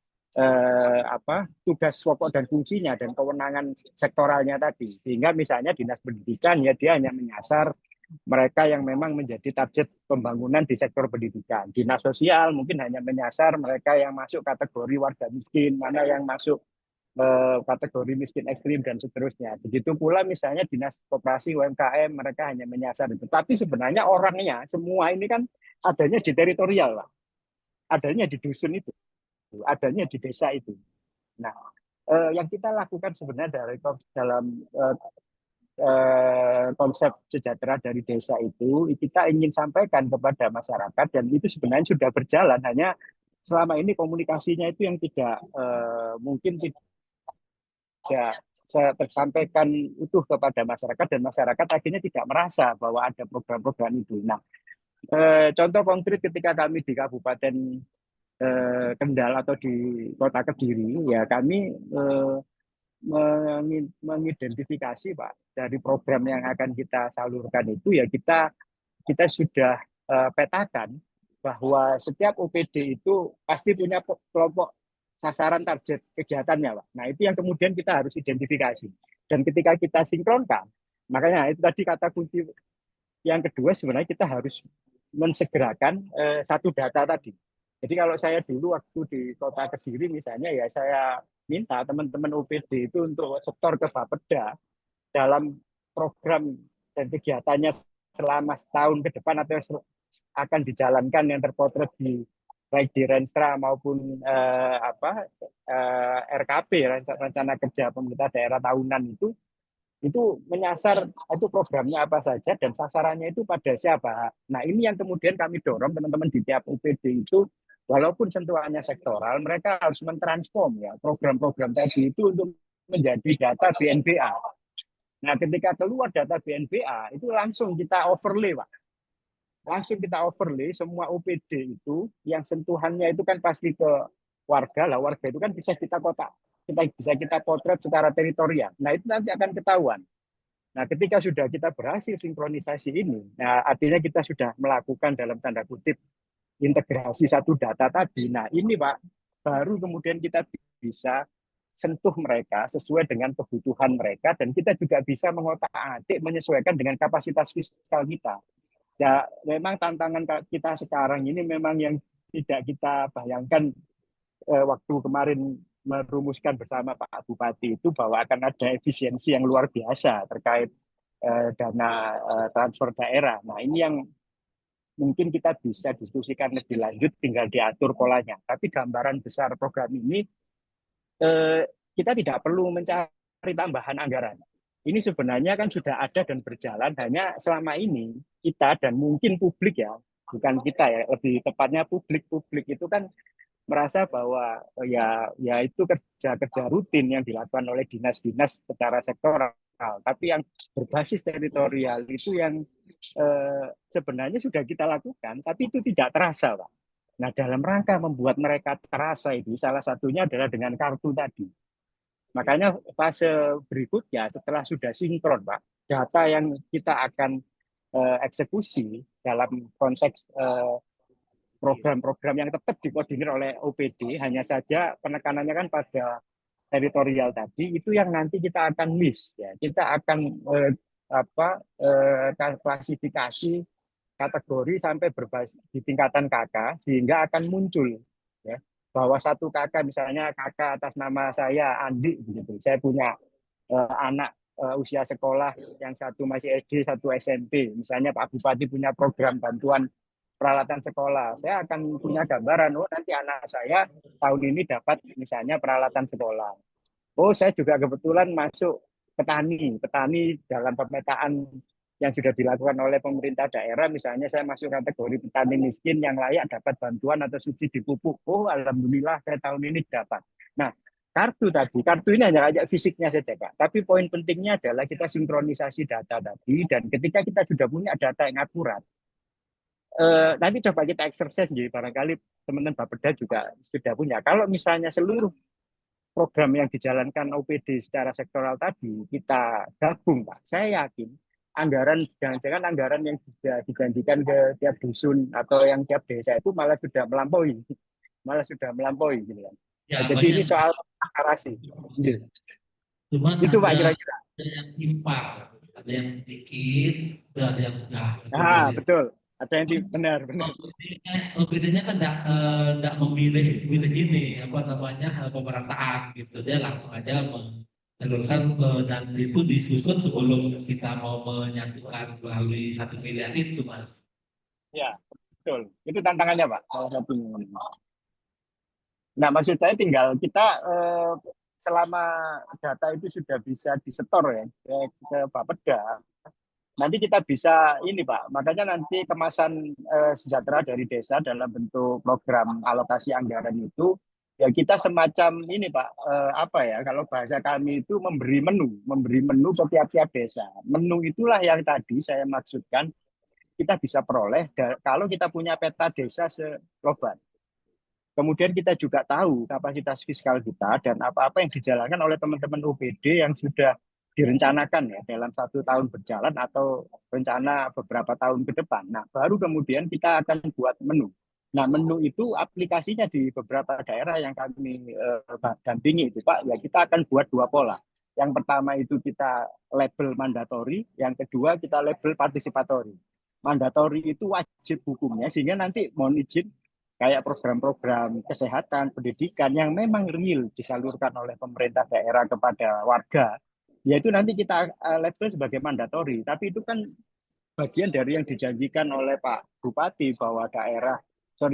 tugas pokok dan fungsinya dan kewenangan sektoralnya tadi. Sehingga misalnya dinas pendidikan ya dia hanya menyasar mereka yang memang menjadi target pembangunan di sektor pendidikan. Dinas sosial mungkin hanya menyasar mereka yang masuk kategori warga miskin, mana yang masuk kategori miskin ekstrim dan seterusnya. Begitu pula misalnya dinas koperasi UMKM mereka hanya menyasar itu. Tapi sebenarnya orangnya semua ini kan adanya di teritorial, Pak. Adanya di dusun itu, adanya di desa itu. Nah, yang kita lakukan sebenarnya dalam konsep sejahtera dari desa itu kita ingin sampaikan kepada masyarakat dan itu sebenarnya sudah berjalan. Hanya selama ini komunikasinya itu yang tidak mungkin tidak saya tersampaikan utuh kepada masyarakat dan masyarakat akhirnya tidak merasa bahwa ada program-program itu. Nah, contoh konkret ketika kami di Kabupaten Kendal atau di Kota Kediri, ya kami mengidentifikasi Pak dari program yang akan kita salurkan itu ya kita sudah petakan bahwa setiap OPD itu pasti punya kelompok sasaran target kegiatannya, Pak. Nah, itu yang kemudian kita harus identifikasi. Dan ketika kita sinkronkan, makanya itu tadi kata kunci yang kedua sebenarnya kita harus mensegerakan satu data tadi. Jadi kalau saya dulu waktu di Kota Kediri misalnya ya saya minta teman-teman OPD itu untuk setor ke Bapeda dalam program dan kegiatannya selama setahun ke depan atau akan dijalankan yang terpotret di baik di Renstra maupun RKP, rencana kerja pemerintah daerah tahunan itu menyasar itu programnya apa saja dan sasarannya itu pada siapa. Nah, ini yang kemudian kami dorong teman-teman di tiap UPD itu, walaupun sentuhannya sektoral, mereka harus mentransform ya program-program tadi itu untuk menjadi data BNBA. Nah, ketika keluar data BNBA itu langsung kita overlay, Pak. Langsung kita overlay semua OPD itu yang sentuhannya itu kan pasti ke warga lah. Warga itu kan bisa kita kotak, kita potret secara teritorial. Nah, itu nanti akan ketahuan. Nah, ketika sudah kita berhasil sinkronisasi ini, nah artinya kita sudah melakukan dalam tanda kutip integrasi satu data tadi. Nah, ini Pak, baru kemudian kita bisa sentuh mereka sesuai dengan kebutuhan mereka dan kita juga bisa mengotak-atik menyesuaikan dengan kapasitas fiskal kita. Ya, memang tantangan kita sekarang ini memang yang tidak kita bayangkan waktu kemarin merumuskan bersama Pak Bupati itu bahwa akan ada efisiensi yang luar biasa terkait dana transfer daerah. Nah, ini yang mungkin kita bisa diskusikan lebih lanjut, tinggal diatur polanya. Tapi gambaran besar program ini kita tidak perlu mencari tambahan anggaran. Ini sebenarnya kan sudah ada dan berjalan, hanya selama ini kita dan mungkin publik ya, bukan kita ya, lebih tepatnya publik itu kan merasa bahwa ya itu kerja-kerja rutin yang dilakukan oleh dinas-dinas secara sektoral. Tapi yang berbasis teritorial itu yang sebenarnya sudah kita lakukan, tapi itu tidak terasa, Pak. Nah, dalam rangka membuat mereka terasa itu, salah satunya adalah dengan kartu tadi. Makanya fase berikutnya setelah sudah sinkron, Pak, data yang kita akan eksekusi dalam konteks program-program yang tetap dikoordinir oleh OPD, hanya saja penekanannya kan pada teritorial tadi, itu yang nanti kita akan list, ya. Kita akan klasifikasi kategori sampai berbasis di tingkatan KK, sehingga akan muncul ya bahwa satu KK, misalnya KK atas nama saya Andi begitu, saya punya anak usia sekolah, yang satu masih SD, satu SMP, misalnya Pak Bupati punya program bantuan peralatan sekolah, saya akan punya gambaran, oh nanti anak saya tahun ini dapat misalnya peralatan sekolah. Oh, saya juga kebetulan masuk petani dalam pemetaan yang sudah dilakukan oleh pemerintah daerah, misalnya saya masuk kategori petani miskin yang layak dapat bantuan atau subsidi pupuk. Oh, alhamdulillah saya tahun ini dapat. Nah, kartu ini hanya ajak fisiknya saja, Pak. Tapi poin pentingnya adalah kita sinkronisasi data tadi, dan ketika kita sudah punya data yang akurat, nanti coba kita exercise, jadi barangkali teman-teman Bapeda juga sudah punya. Kalau misalnya seluruh program yang dijalankan OPD secara sektoral tadi kita gabung, Pak, saya yakin anggaran, jangan-jangan anggaran yang sudah dijanjikan ke tiap dusun atau yang tiap desa itu malah sudah melampaui gitu kan. Ya, Jadi ini soal akarasi. Cuman Itu Pak ada kira-kira. yang impar, ada yang sedikit, ada yang sudah. Betul. Ada yang benar. OPD-nya kan enggak memilih ini apa namanya pemerataan gitu, dia langsung aja menelurkan dan itu disusun sebelum kita mau menyatukan melalui 1 miliar itu, Mas. Ya, betul. Itu tantangannya, Pak. Salah satunya. Nah, maksud saya tinggal kita selama data itu sudah bisa disetor ya ke Bapeda, nanti kita bisa ini, Pak. Makanya nanti kemasan sejahtera dari desa dalam bentuk program alokasi anggaran itu ya kita semacam ini, Pak. Apa ya? Kalau bahasa kami itu memberi menu ke tiap-tiap desa. Menu itulah yang tadi saya maksudkan kita bisa peroleh kalau kita punya peta desa seglobal. Kemudian kita juga tahu kapasitas fiskal kita dan apa-apa yang dijalankan oleh teman-teman OPD yang sudah direncanakan ya dalam 1 tahun berjalan atau rencana beberapa tahun ke depan. Nah, baru kemudian kita akan buat menu. Nah, menu itu aplikasinya di beberapa daerah yang kami dampingi itu, Pak, ya kita akan buat 2 pola. Yang pertama itu kita label mandatori, yang kedua kita label partisipatori. Mandatori itu wajib hukumnya, sehingga nanti mohon izin kayak program-program kesehatan, pendidikan yang memang real disalurkan oleh pemerintah daerah kepada warga, yaitu nanti kita label sebagai mandatori. Tapi itu kan bagian dari yang dijanjikan oleh Pak Bupati bahwa daerah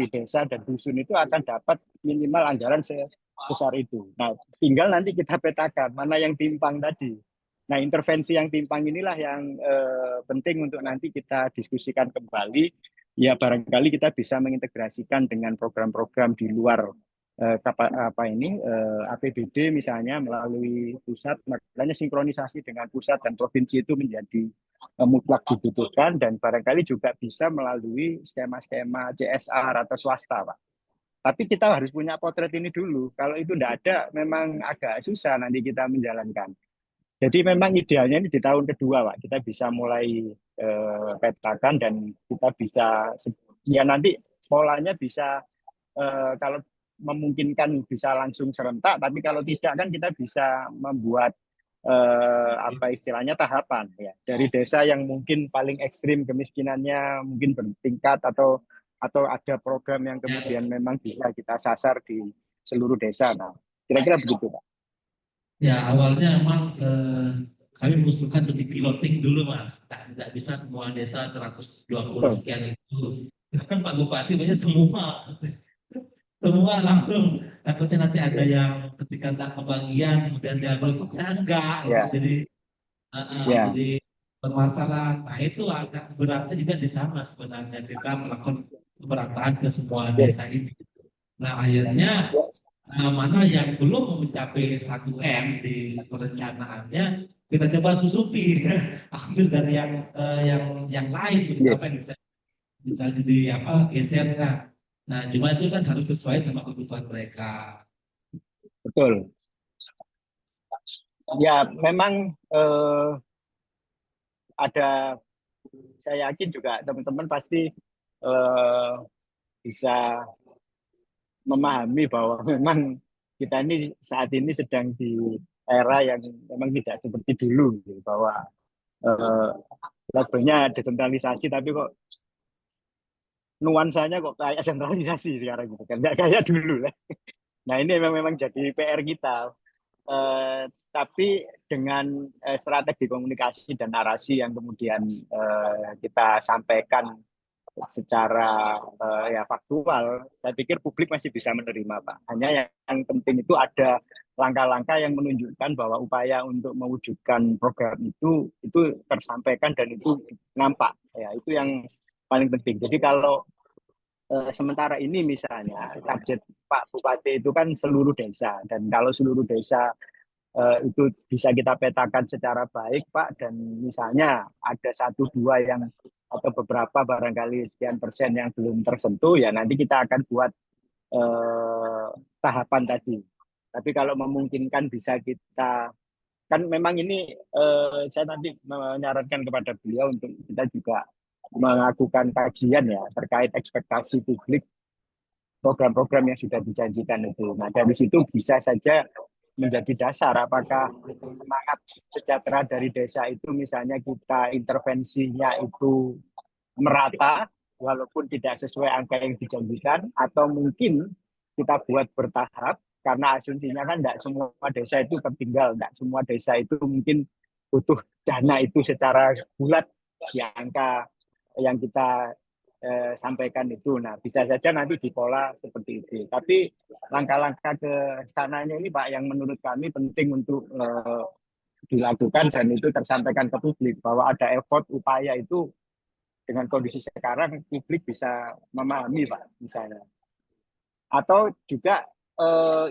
desa dan dusun itu akan dapat minimal anggaran sebesar itu. Nah, tinggal nanti kita petakan mana yang timpang tadi. Nah, intervensi yang timpang inilah yang penting untuk nanti kita diskusikan kembali. Ya, barangkali kita bisa mengintegrasikan dengan program-program di luar APBD misalnya melalui pusat. Makanya sinkronisasi dengan pusat dan provinsi itu menjadi mutlak dibutuhkan, dan barangkali juga bisa melalui skema-skema CSR atau swasta, Pak. Tapi kita harus punya potret ini dulu. Kalau itu tidak ada, memang agak susah nanti kita menjalankan. Jadi memang idealnya ini di tahun kedua, Pak, kita bisa mulai petakan dan kita bisa, ya nanti polanya bisa kalau memungkinkan bisa langsung serentak, tapi kalau tidak kan kita bisa membuat apa istilahnya tahapan ya, dari desa yang mungkin paling ekstrim kemiskinannya mungkin bertingkat, atau ada program yang kemudian memang bisa kita sasar di seluruh desa. Nah, kira-kira begitu, Pak. Ya, awalnya memang kami mengusulkan untuk piloting dulu, Mas. Tidak bisa semua desa 120 sekian itu. Kan Pak Bupati banyak semua langsung, takutnya nanti ada yang ketika tak kebagian kemudian dia berusaha enggak, Ya. jadi Ya. jadi bermasalah. Nah, itu agak beratnya juga di sana sebenarnya, kita melakukan pemerataan ke semua desa ini. Nah, akhirnya mana yang belum mencapai 1M di perencanaannya, kita coba susupi, ambil dari yang lain, begitu, apa yang bisa geserkan. Nah, cuma itu kan harus sesuai sama kebutuhan mereka. Betul. Ya, memang ada, saya yakin juga teman-teman pasti bisa memahami bahwa memang kita ini saat ini sedang di era yang memang tidak seperti dulu, gitu, bahwa labelnya desentralisasi tapi kok nuansanya kok kayak sentralisasi sekarang gitu kan, nggak kayak dulu lah. Nah, ini memang jadi PR kita. Tapi dengan strategi komunikasi dan narasi yang kemudian kita sampaikan secara ya faktual, saya pikir publik masih bisa menerima, Pak. Hanya yang penting itu ada langkah-langkah yang menunjukkan bahwa upaya untuk mewujudkan program itu tersampaikan dan itu nampak. Ya, itu yang paling penting. Jadi kalau sementara ini misalnya target Pak Bupati itu kan seluruh desa, dan kalau seluruh desa itu bisa kita petakan secara baik, Pak, dan misalnya ada 1-2 yang atau beberapa barangkali sekian persen yang belum tersentuh, ya nanti kita akan buat tahapan tadi. Tapi kalau memungkinkan bisa kita, kan memang ini saya nanti menyarankan kepada beliau untuk kita juga melakukan kajian ya terkait ekspektasi publik program-program yang sudah dijanjikan itu. Nah, dari situ bisa saja menjadi dasar apakah semangat sejahtera dari desa itu misalnya kita intervensinya itu merata walaupun tidak sesuai angka yang dijanjikan, atau mungkin kita buat bertahap karena asumsinya kan tidak semua desa itu tertinggal, tidak semua desa itu mungkin butuh dana itu secara bulat di angka yang kita sampaikan itu. Nah, bisa saja nanti dipola seperti itu. Tapi langkah-langkah ke sananya ini, Pak, yang menurut kami penting untuk dilakukan dan itu tersampaikan ke publik bahwa ada effort upaya itu. Dengan kondisi sekarang publik bisa memahami, Pak, misalnya. Atau juga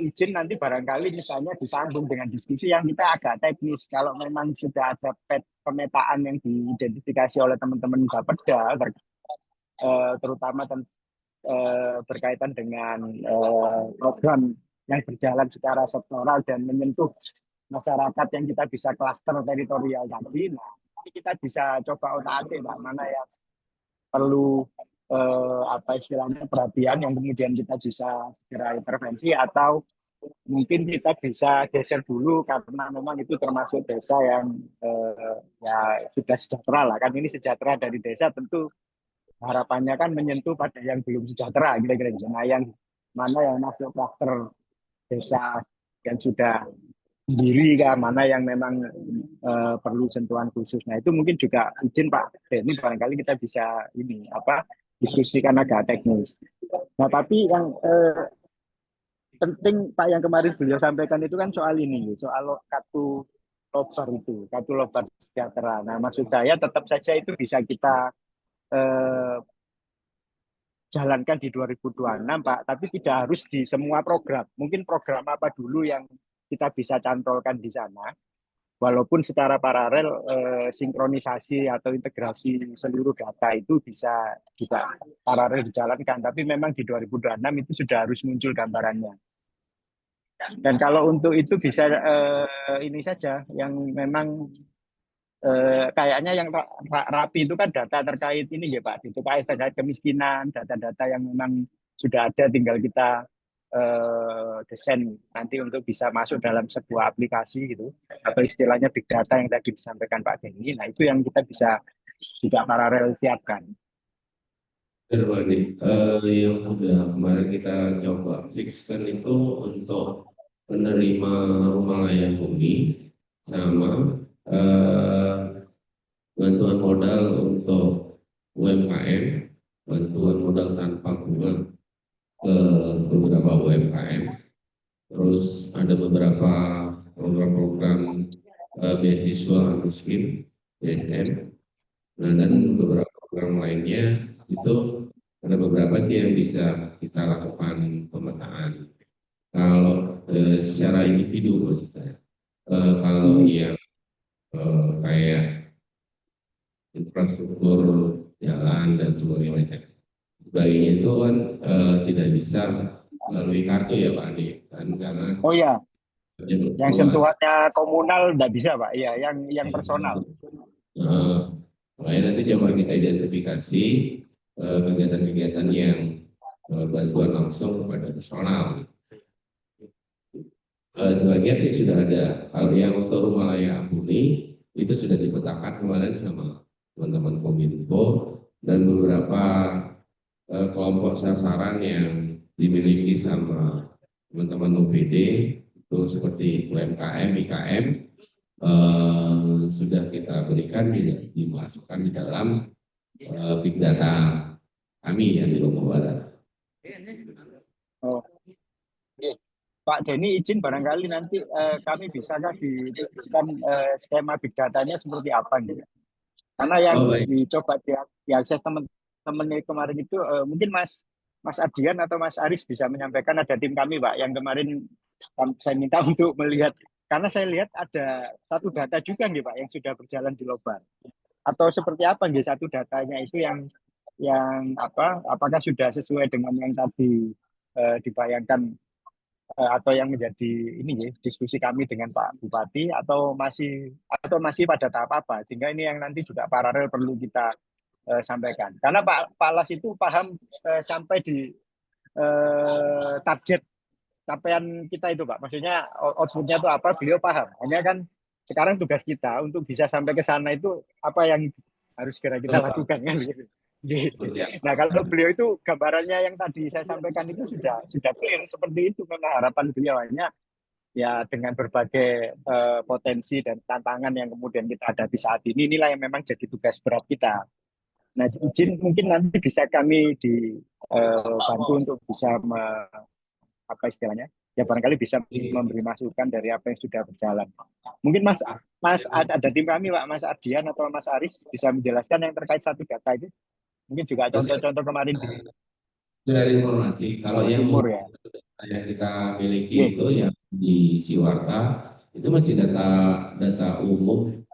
izin nanti barangkali misalnya disambung dengan diskusi yang kita agak teknis. Kalau memang sudah ada pemetaan yang diidentifikasi oleh teman-teman Bapeda, terutama berkaitan dengan program yang berjalan secara sektoral dan menyentuh masyarakat yang kita bisa klaster teritorial tadi. Nah, kita bisa coba otak-atik, Pak, mana yang perlu apa istilahnya perhatian yang kemudian kita bisa segera intervensi, atau mungkin kita bisa geser dulu karena memang itu termasuk desa yang ya sudah sejahtera lah. Kan ini sejahtera dari desa tentu harapannya kan menyentuh pada yang belum sejahtera, kira-kira gitu. Nah, yang mana yang masuk klaster desa yang sudah sendiri, kan mana yang memang perlu sentuhan khusus. Nah, itu mungkin juga izin Pak Denny barangkali kita bisa ini apa diskusikan agak teknis. Nah, tapi yang penting Pak yang kemarin beliau sampaikan itu kan soal ini, soal kartu lobar itu, kartu lobar sejahtera. Nah, maksud saya tetap saja itu bisa kita eh, jalankan di 2026, Pak, tapi tidak harus di semua program. Mungkin program apa dulu yang kita bisa cantolkan di sana, walaupun secara paralel sinkronisasi atau integrasi seluruh data itu bisa juga paralel dijalankan, tapi memang di 2026 itu sudah harus muncul gambarannya. Dan kalau untuk itu bisa ini saja yang memang kayaknya yang rapi itu kan data terkait ini ya Pak, itu terkait kemiskinan, data-data yang memang sudah ada, tinggal kita desain nanti untuk bisa masuk dalam sebuah aplikasi gitu, atau istilahnya big data yang tadi disampaikan Pak Denny. Nah itu yang kita bisa juga paralel siapkan. Berbanding yang sudah kemarin kita coba fixkan itu untuk penerima rumah layak huni sama bantuan modal untuk UMKM, bantuan modal tanpa bunga ke beberapa UMKM. Terus ada beberapa program-program beasiswa miskin, BSN, nah, dan beberapa program lainnya itu ada beberapa sih yang bisa kita lakukan pemetaan. Kalau secara individu maksud saya, kalau yang kayak infrastruktur jalan dan sebagainya itu kan tidak bisa melalui kartu ya Pak Andi, kan karena Oh ya, yang luas. sentuhannya komunal tidak bisa Pak, ya yang personal. Makanya nanti coba kita identifikasi kegiatan-kegiatan yang bantuan langsung kepada personal. Sebagian sih sudah ada. Kalau yang untuk rumah layak huni itu sudah dipetakan kemarin sama teman-teman Kominfo, dan beberapa kelompok sasaran yang dimiliki sama teman-teman OPD itu seperti UMKM, IKM sudah kita berikan dimasukkan di dalam big data kami yang di Lombok Barat. Oh. Pak Denny izin barangkali nanti kami bisakah diberikan skema big datanya seperti apa gitu. Karena yang dicoba diakses teman-teman kemarin itu mungkin Mas Ardian atau Mas Aris bisa menyampaikan, ada tim kami Pak yang kemarin saya minta untuk melihat, karena saya lihat ada satu data juga nih Pak yang sudah berjalan di Lobar. Atau seperti apa nih satu datanya itu yang apakah sudah sesuai dengan yang tadi dibayangkan atau yang menjadi ini ya diskusi kami dengan Pak Bupati, atau masih pada tahap apa, sehingga ini yang nanti juga paralel perlu kita sampaikan, karena Pak Las itu paham sampai di target capaian kita itu Pak, maksudnya outputnya itu apa beliau paham, hanya kan sekarang tugas kita untuk bisa sampai ke sana itu apa yang harus segera kita lakukan kan gitu. Nah kalau beliau itu gambarannya yang tadi saya sampaikan itu sudah clear seperti itu, memang harapan beliau hanya ya dengan berbagai potensi dan tantangan yang kemudian kita hadapi saat ini, inilah yang memang jadi tugas berat kita. Nah izin mungkin nanti bisa kami dibantu untuk bisa apa istilahnya ya barangkali bisa memberi masukan dari apa yang sudah berjalan. Mungkin Mas ada tim kami Pak, Mas Ardian atau Mas Aris bisa menjelaskan yang terkait satu data itu. Mungkin juga contoh-contoh kemarin dari informasi kalau yang Timur ya. yang kita miliki itu yang di Siwarta itu masih data umum,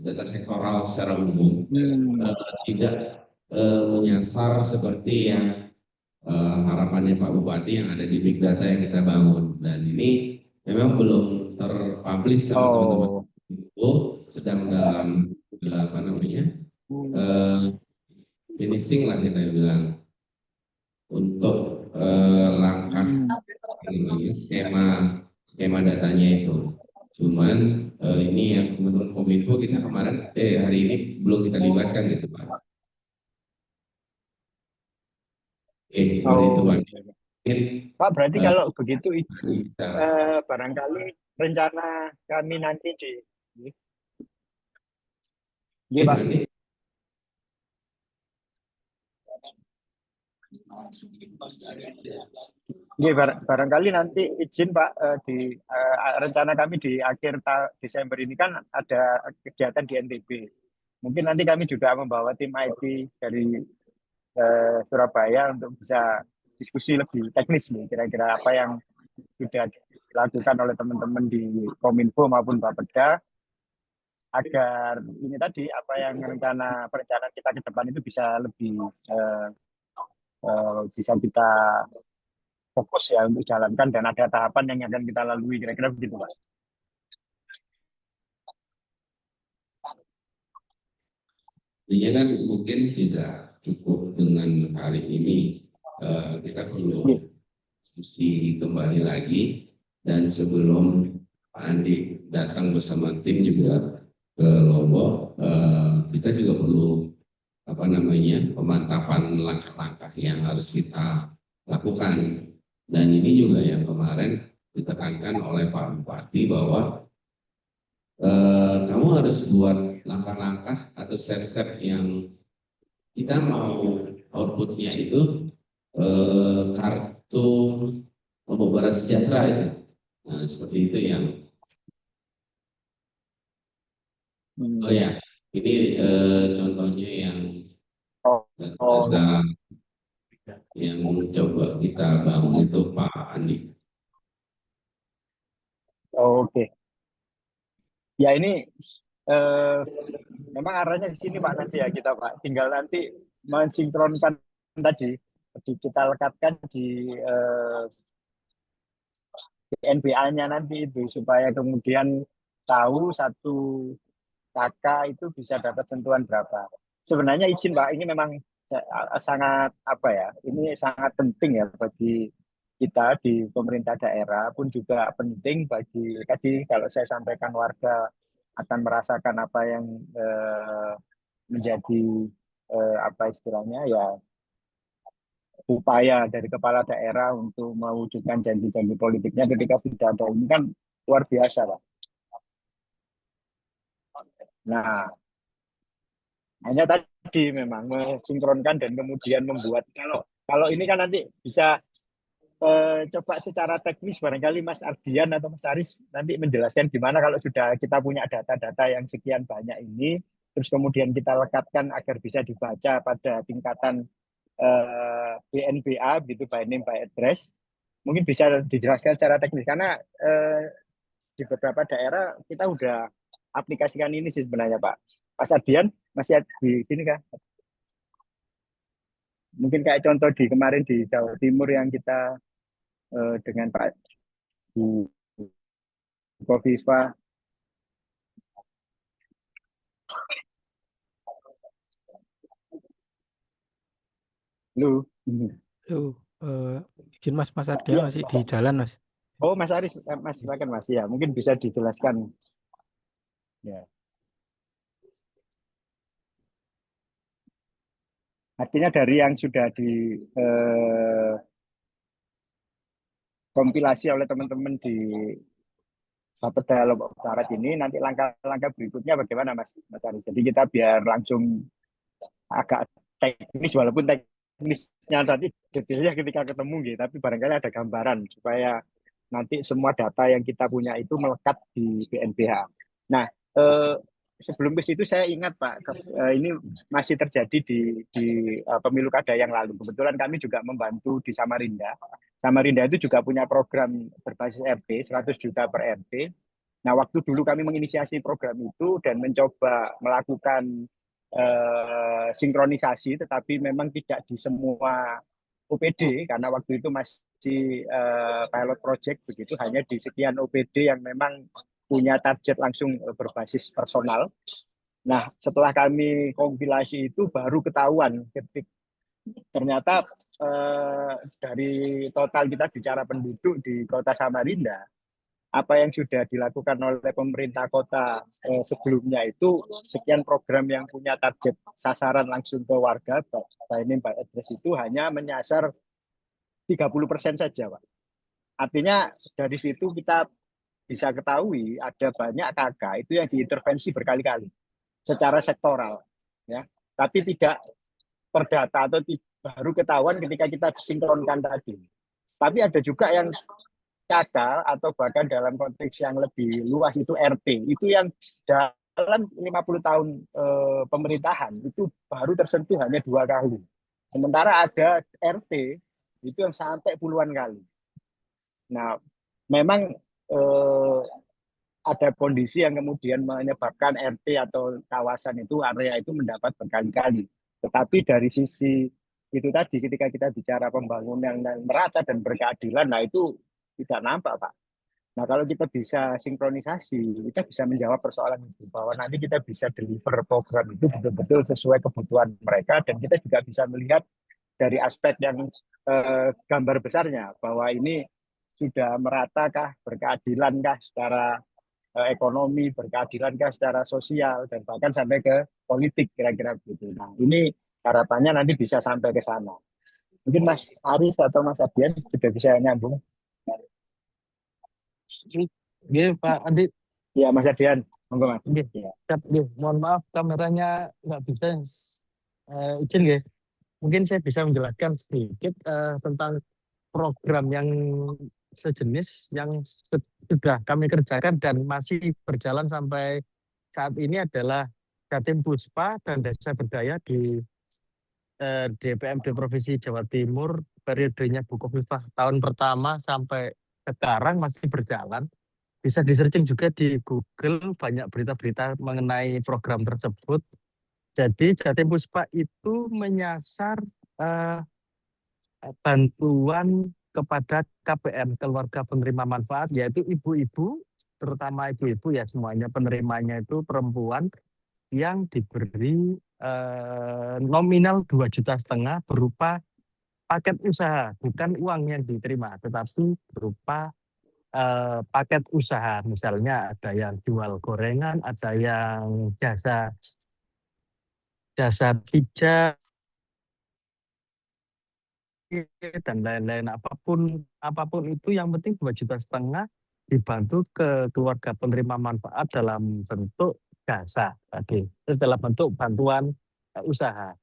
data sektoral secara umum, tidak menyasar seperti yang harapannya Pak Bupati yang ada di big data yang kita bangun, dan ini memang belum terpublish sama teman-teman itu, sedang dalam apa namanya finishing lah kita bilang untuk langkah skema datanya itu. Cuman ini yang teman-teman Kominfo kita kemarin hari ini belum kita libatkan gitu Pak. Seperti itu Pak. Pak berarti kalau begitu barangkali rencana kami nanti di Pak. Iya, barangkali nanti izin Pak, di rencana kami di akhir Desember ini kan ada kegiatan di NTB. Mungkin nanti kami juga membawa tim IT dari Surabaya untuk bisa diskusi lebih teknis nih, kira-kira apa yang sudah dilakukan oleh teman-teman di Kominfo maupun Bapeda, agar ini tadi apa yang perencanaan kita ke depan itu bisa lebih bisa kita fokus ya untuk jalankan, dan ada tahapan yang akan kita lalui, kira-kira begitu Pak. Ini kan mungkin tidak cukup dengan hari ini. Kita perlu diskusi kembali lagi, dan sebelum Pak Andi datang bersama tim juga ke Lombok, kita juga perlu pemantapan langkah-langkah yang harus kita lakukan. Dan ini juga yang kemarin ditekankan oleh Pak Bupati bahwa kamu harus buat langkah-langkah atau step-step yang kita mau outputnya itu kartu Lombok Barat Sejahtera itu. Nah, seperti itu yang oh ya, ini contohnya yang data yang coba kita bangun itu Pak Andi. Oke. Ya ini memang arahnya di sini Pak nanti ya kita Pak. Tinggal nanti mensinkronkan tadi, kita lekatkan di NBA-nya nanti itu, supaya kemudian tahu satu kakak itu bisa dapat sentuhan berapa. Sebenarnya izin Pak, ini memang sangat ini sangat penting ya bagi kita di pemerintah daerah, pun juga penting bagi tadi kalau saya sampaikan warga akan merasakan apa yang menjadi istilahnya ya upaya dari kepala daerah untuk mewujudkan janji-janji politiknya ketika sudah ada ini kan luar biasa Pak. Nah, hanya tadi memang mensinkronkan dan kemudian membuat, kalau ini kan nanti bisa coba secara teknis barangkali Mas Ardian atau Mas Aris nanti menjelaskan gimana kalau sudah kita punya data-data yang sekian banyak ini, terus kemudian kita lekatkan agar bisa dibaca pada tingkatan BNPA gitu, by name by address. Mungkin bisa dijelaskan secara teknis, karena di beberapa daerah kita udah aplikasikan ini sih sebenarnya Pak. Mas Ardian masih ada di sini kah? Mungkin kayak contoh di kemarin di Jawa Timur yang kita dengan Pak Kofifa. Lu. Izin Mas Ardian Ya, masih di jalan Mas. Oh Mas Aris, Mas silakan Mas ya, mungkin bisa dijelaskan. Ya. Artinya dari yang sudah di kompilasi oleh teman-teman di Bapeda Lombok Barat ini, nanti langkah-langkah berikutnya bagaimana Mas Aris? Jadi kita biar langsung agak teknis, walaupun teknisnya nanti detailnya ketika ketemu gitu, tapi barangkali ada gambaran supaya nanti semua data yang kita punya itu melekat di BNPH. Nah, sebelum ke situ saya ingat Pak, ini masih terjadi di pemilu kada yang lalu. Kebetulan kami juga membantu di Samarinda. Samarinda itu juga punya program berbasis RT, 100 juta per RT. Nah, waktu dulu kami menginisiasi program itu dan mencoba melakukan sinkronisasi, tetapi memang tidak di semua OPD, karena waktu itu masih pilot project begitu, hanya di sekian OPD yang memang punya target langsung berbasis personal. Nah, setelah kami kompilasi itu baru ketahuan ternyata dari total kita bicara penduduk di Kota Samarinda, apa yang sudah dilakukan oleh pemerintah kota sebelumnya itu sekian program yang punya target sasaran langsung ke warga by name by address itu hanya menyasar 30% saja Pak. Artinya dari situ kita bisa ketahui ada banyak KK itu yang diintervensi berkali-kali secara sektoral ya, tapi tidak terdata atau baru ketahuan ketika kita sinkronkan tadi. Tapi ada juga yang cadar atau bahkan dalam konteks yang lebih luas itu RT. Itu yang dalam 50 tahun pemerintahan itu baru tersentuh hanya 2 kali. Sementara ada RT itu yang sampai puluhan kali. Nah, memang ada kondisi yang kemudian menyebabkan RT atau kawasan itu, area itu mendapat berkali-kali. Tetapi dari sisi itu tadi, ketika kita bicara pembangunan yang merata dan berkeadilan, nah itu tidak nampak, Pak. Nah, kalau kita bisa sinkronisasi, kita bisa menjawab persoalan itu, bahwa nanti kita bisa deliver program itu betul-betul sesuai kebutuhan mereka, dan kita juga bisa melihat dari aspek yang gambar besarnya, bahwa ini sudah meratakah, berkeadilankah secara ekonomi, berkeadilankah secara sosial, dan bahkan sampai ke politik, kira-kira begitu. Nah, ini harapannya nanti bisa sampai ke sana. Mungkin Mas Aris atau Mas Adian sudah bisa nyambung. Iya Pak Andi, Ya, Mas Adian, monggo Mas. iya, Ya. siap, iya. Mohon maaf kameranya nggak bisa, izin ya. Mungkin saya bisa menjelaskan sedikit tentang program yang sejenis yang sudah kami kerjakan dan masih berjalan sampai saat ini adalah Jatim Puspa dan Desa Berdaya di DPMD Provinsi Jawa Timur. Periodenya Bukoviva tahun pertama sampai sekarang masih berjalan. Bisa di-searching juga di Google, banyak berita-berita mengenai program tersebut. Jadi Jatim Puspa itu menyasar bantuan kepada KPM, keluarga penerima manfaat, yaitu ibu-ibu, terutama ibu-ibu ya, semuanya penerimanya itu perempuan yang diberi nominal 2,5 juta berupa paket usaha, bukan uang yang diterima, tetapi berupa paket usaha. Misalnya ada yang jual gorengan, ada yang jasa pijat, dan lain-lain, apapun itu, yang penting 2,5 juta dibantu ke keluarga penerima manfaat dalam bentuk jasa tadi, dalam bentuk bantuan usaha.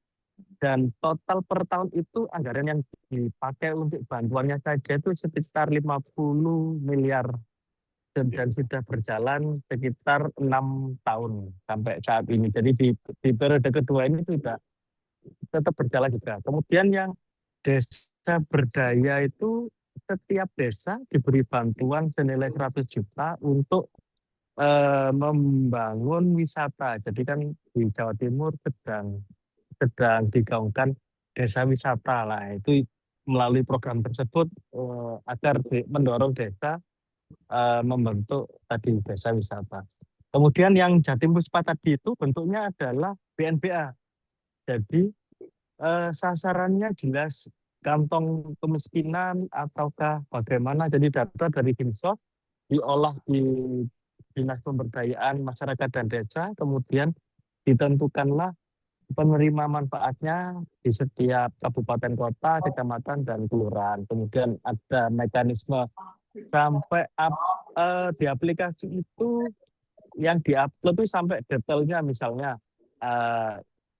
Dan total per tahun itu anggaran yang dipakai untuk bantuannya saja itu sekitar 50 miliar dan sudah berjalan sekitar 6 tahun sampai saat ini. Jadi di periode kedua ini sudah tetap berjalan juga. Kemudian yang Desa Berdaya itu setiap desa diberi bantuan senilai 100 juta untuk membangun wisata. Jadi kan di Jawa Timur sedang digaungkan desa wisata lah. Itu melalui program tersebut agar mendorong desa membentuk tadi desa wisata. Kemudian yang Jatim Puspa tadi itu bentuknya adalah BNBA. Jadi sasarannya jelas, kantong kemiskinan ataukah bagaimana. Jadi data dari Dinsos diolah di Dinas Pemberdayaan Masyarakat dan Desa, kemudian ditentukanlah penerima manfaatnya di setiap kabupaten kota, kecamatan, dan kelurahan. Kemudian ada mekanisme sampai di aplikasi itu yang diupload itu sampai detailnya, misalnya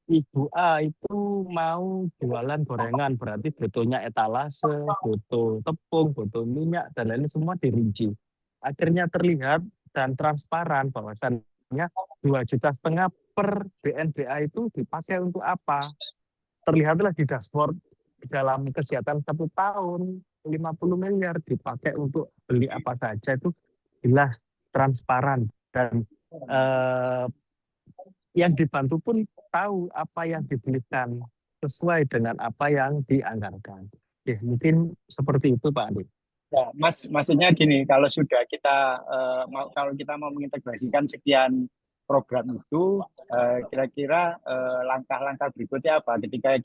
Ibu A itu mau jualan gorengan, berarti butuhnya etalase, butuh tepung, butuh minyak, dan lain-lain semua dirinci. Akhirnya terlihat dan transparan bahwasannya 2,5 juta per BNBA itu dipakai untuk apa. Terlihatlah di dashboard dalam kegiatan 1 tahun, 50 miliar dipakai untuk beli apa saja, itu jelas transparan. Dan yang dibantu pun tahu apa yang dibelikan sesuai dengan apa yang dianggarkan. Mungkin seperti itu Pak Andi. Ya, Mas, maksudnya gini, kalau sudah kita kalau kita mau mengintegrasikan sekian program itu, kira-kira langkah-langkah berikutnya apa? Ketika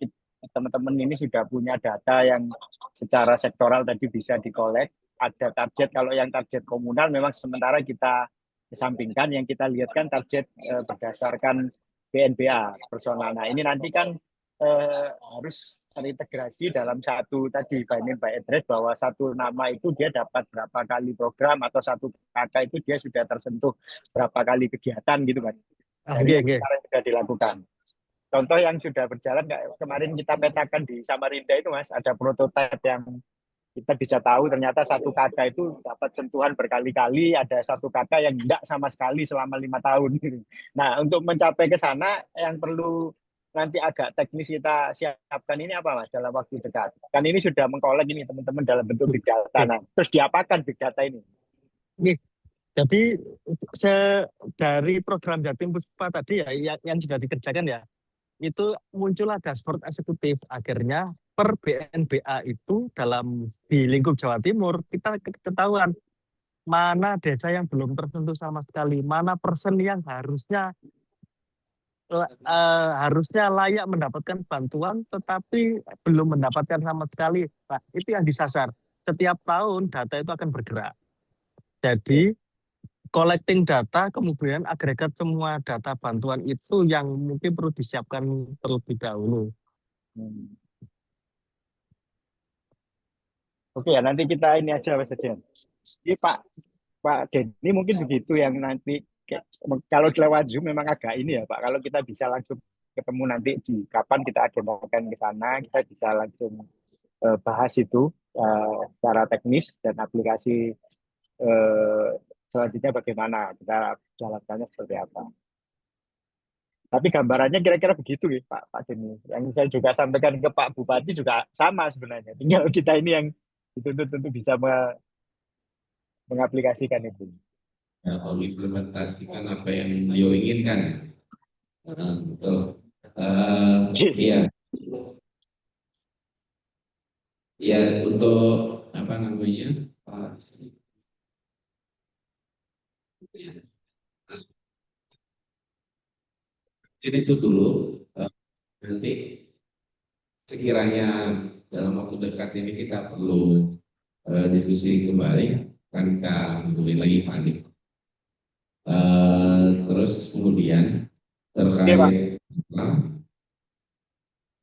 teman-teman ini sudah punya data yang secara sektoral tadi bisa dikolek, ada target. Kalau yang target komunal memang sementara kita kesampingkan, yang kita lihat kan target berdasarkan BNBA personal. Nah, ini nanti kan harus terintegrasi dalam satu tadi by name by address, bahwa satu nama itu dia dapat berapa kali program, atau satu kakak itu dia sudah tersentuh berapa kali kegiatan gitu kan. Jadi yang sekarang sudah dilakukan. contoh yang sudah berjalan kayak kemarin kita petakan di Samarinda itu Mas, ada prototipe yang kita bisa tahu ternyata satu kakak itu dapat sentuhan berkali-kali, ada satu kakak yang enggak sama sekali selama 5 tahun. Nah, untuk mencapai ke sana yang perlu nanti agak teknis kita siapkan ini apa Mas dalam waktu dekat? Kan ini sudah mengkolek ini teman-teman dalam bentuk big data. Nah, terus diapakan big data ini? Nih, jadi dari program Jatim Puspa tadi ya yang sudah dikerjakan ya, itu muncullah dashboard eksekutif. Akhirnya per BNBA itu di lingkup Jawa Timur kita ketahuan mana desa yang belum tersentuh sama sekali, mana persen yang harusnya layak mendapatkan bantuan tetapi belum mendapatkan sama sekali. Nah, itu yang disasar. Setiap tahun data itu akan bergerak. Jadi collecting data, kemudian agregat semua data bantuan itu yang mungkin perlu disiapkan terlebih dahulu. Oke ya, nanti kita ini aja Mas Adian. Ini Pak Denny mungkin begitu yang nanti kalau lewat Zoom memang agak ini ya Pak. Kalau kita bisa langsung ketemu nanti di kapan kita agendakan ke sana, kita bisa langsung bahas itu secara teknis dan aplikasi selanjutnya bagaimana kita jalankannya seperti apa. Tapi gambarannya kira-kira begitu ya Pak Denny. Yang saya juga sampaikan ke Pak Bupati juga sama sebenarnya. Tinggal kita ini yang dituntut untuk bisa mengaplikasikan itu. Mengimplementasikan apa yang beliau inginkan. Betul. Iya. Ya, untuk apa namanya? Jadi itu dulu. Nanti sekiranya dalam waktu dekat ini kita perlu diskusi kembali, kan kita hubungi lagi Pak Andi. Terus kemudian terkait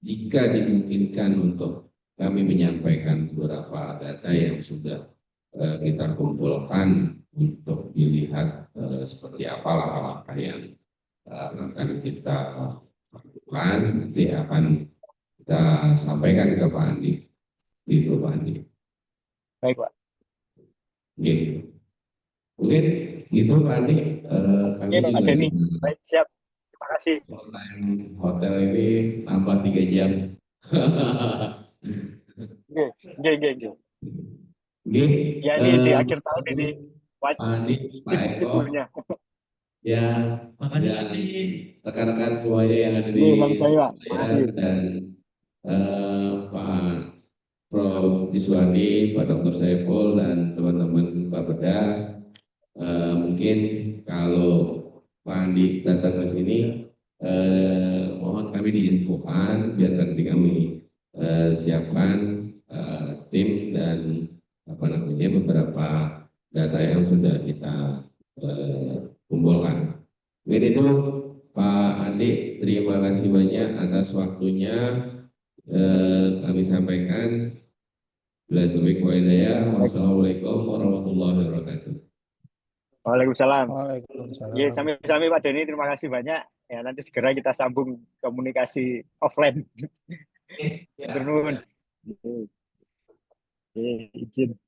jika dimungkinkan untuk kami menyampaikan beberapa data yang sudah kita kumpulkan untuk dilihat seperti apa langkah-langkah yang akan kita lakukan, nanti akan kita sampaikan ke Pak Andi, di Pak Andi. Baik Pak. Gitu. Mungkin gitu Pak Andi. Kami Pak juga Denny. Baik, siap. Terima kasih. Hotel ini nambah 3 jam. Oke. Ya ini di akhir tahun ini Pak Andi, Pak Eko, sibuk-sibuknya. ya, Makasih dan Andi. rekan-rekan semuanya yang ada di Saya, dan Pak Prof. Tiswandi, Pak Dr. Saiful, dan teman-teman Pak Beda. Mungkin kalau Pak Andi datang ke sini, mohon kami diinfokan biar nanti kami siapkan tim dan beberapa data yang sudah kita kumpulkan. Mungkin itu Pak Andi, terima kasih banyak atas waktunya. Kami sampaikan. Wassalamualaikum warahmatullahi wabarakatuh. Waalaikumsalam. Ya, sami-sami Pak Denny, terima kasih banyak. Ya, nanti segera kita sambung komunikasi offline. Terima kasih. Izin.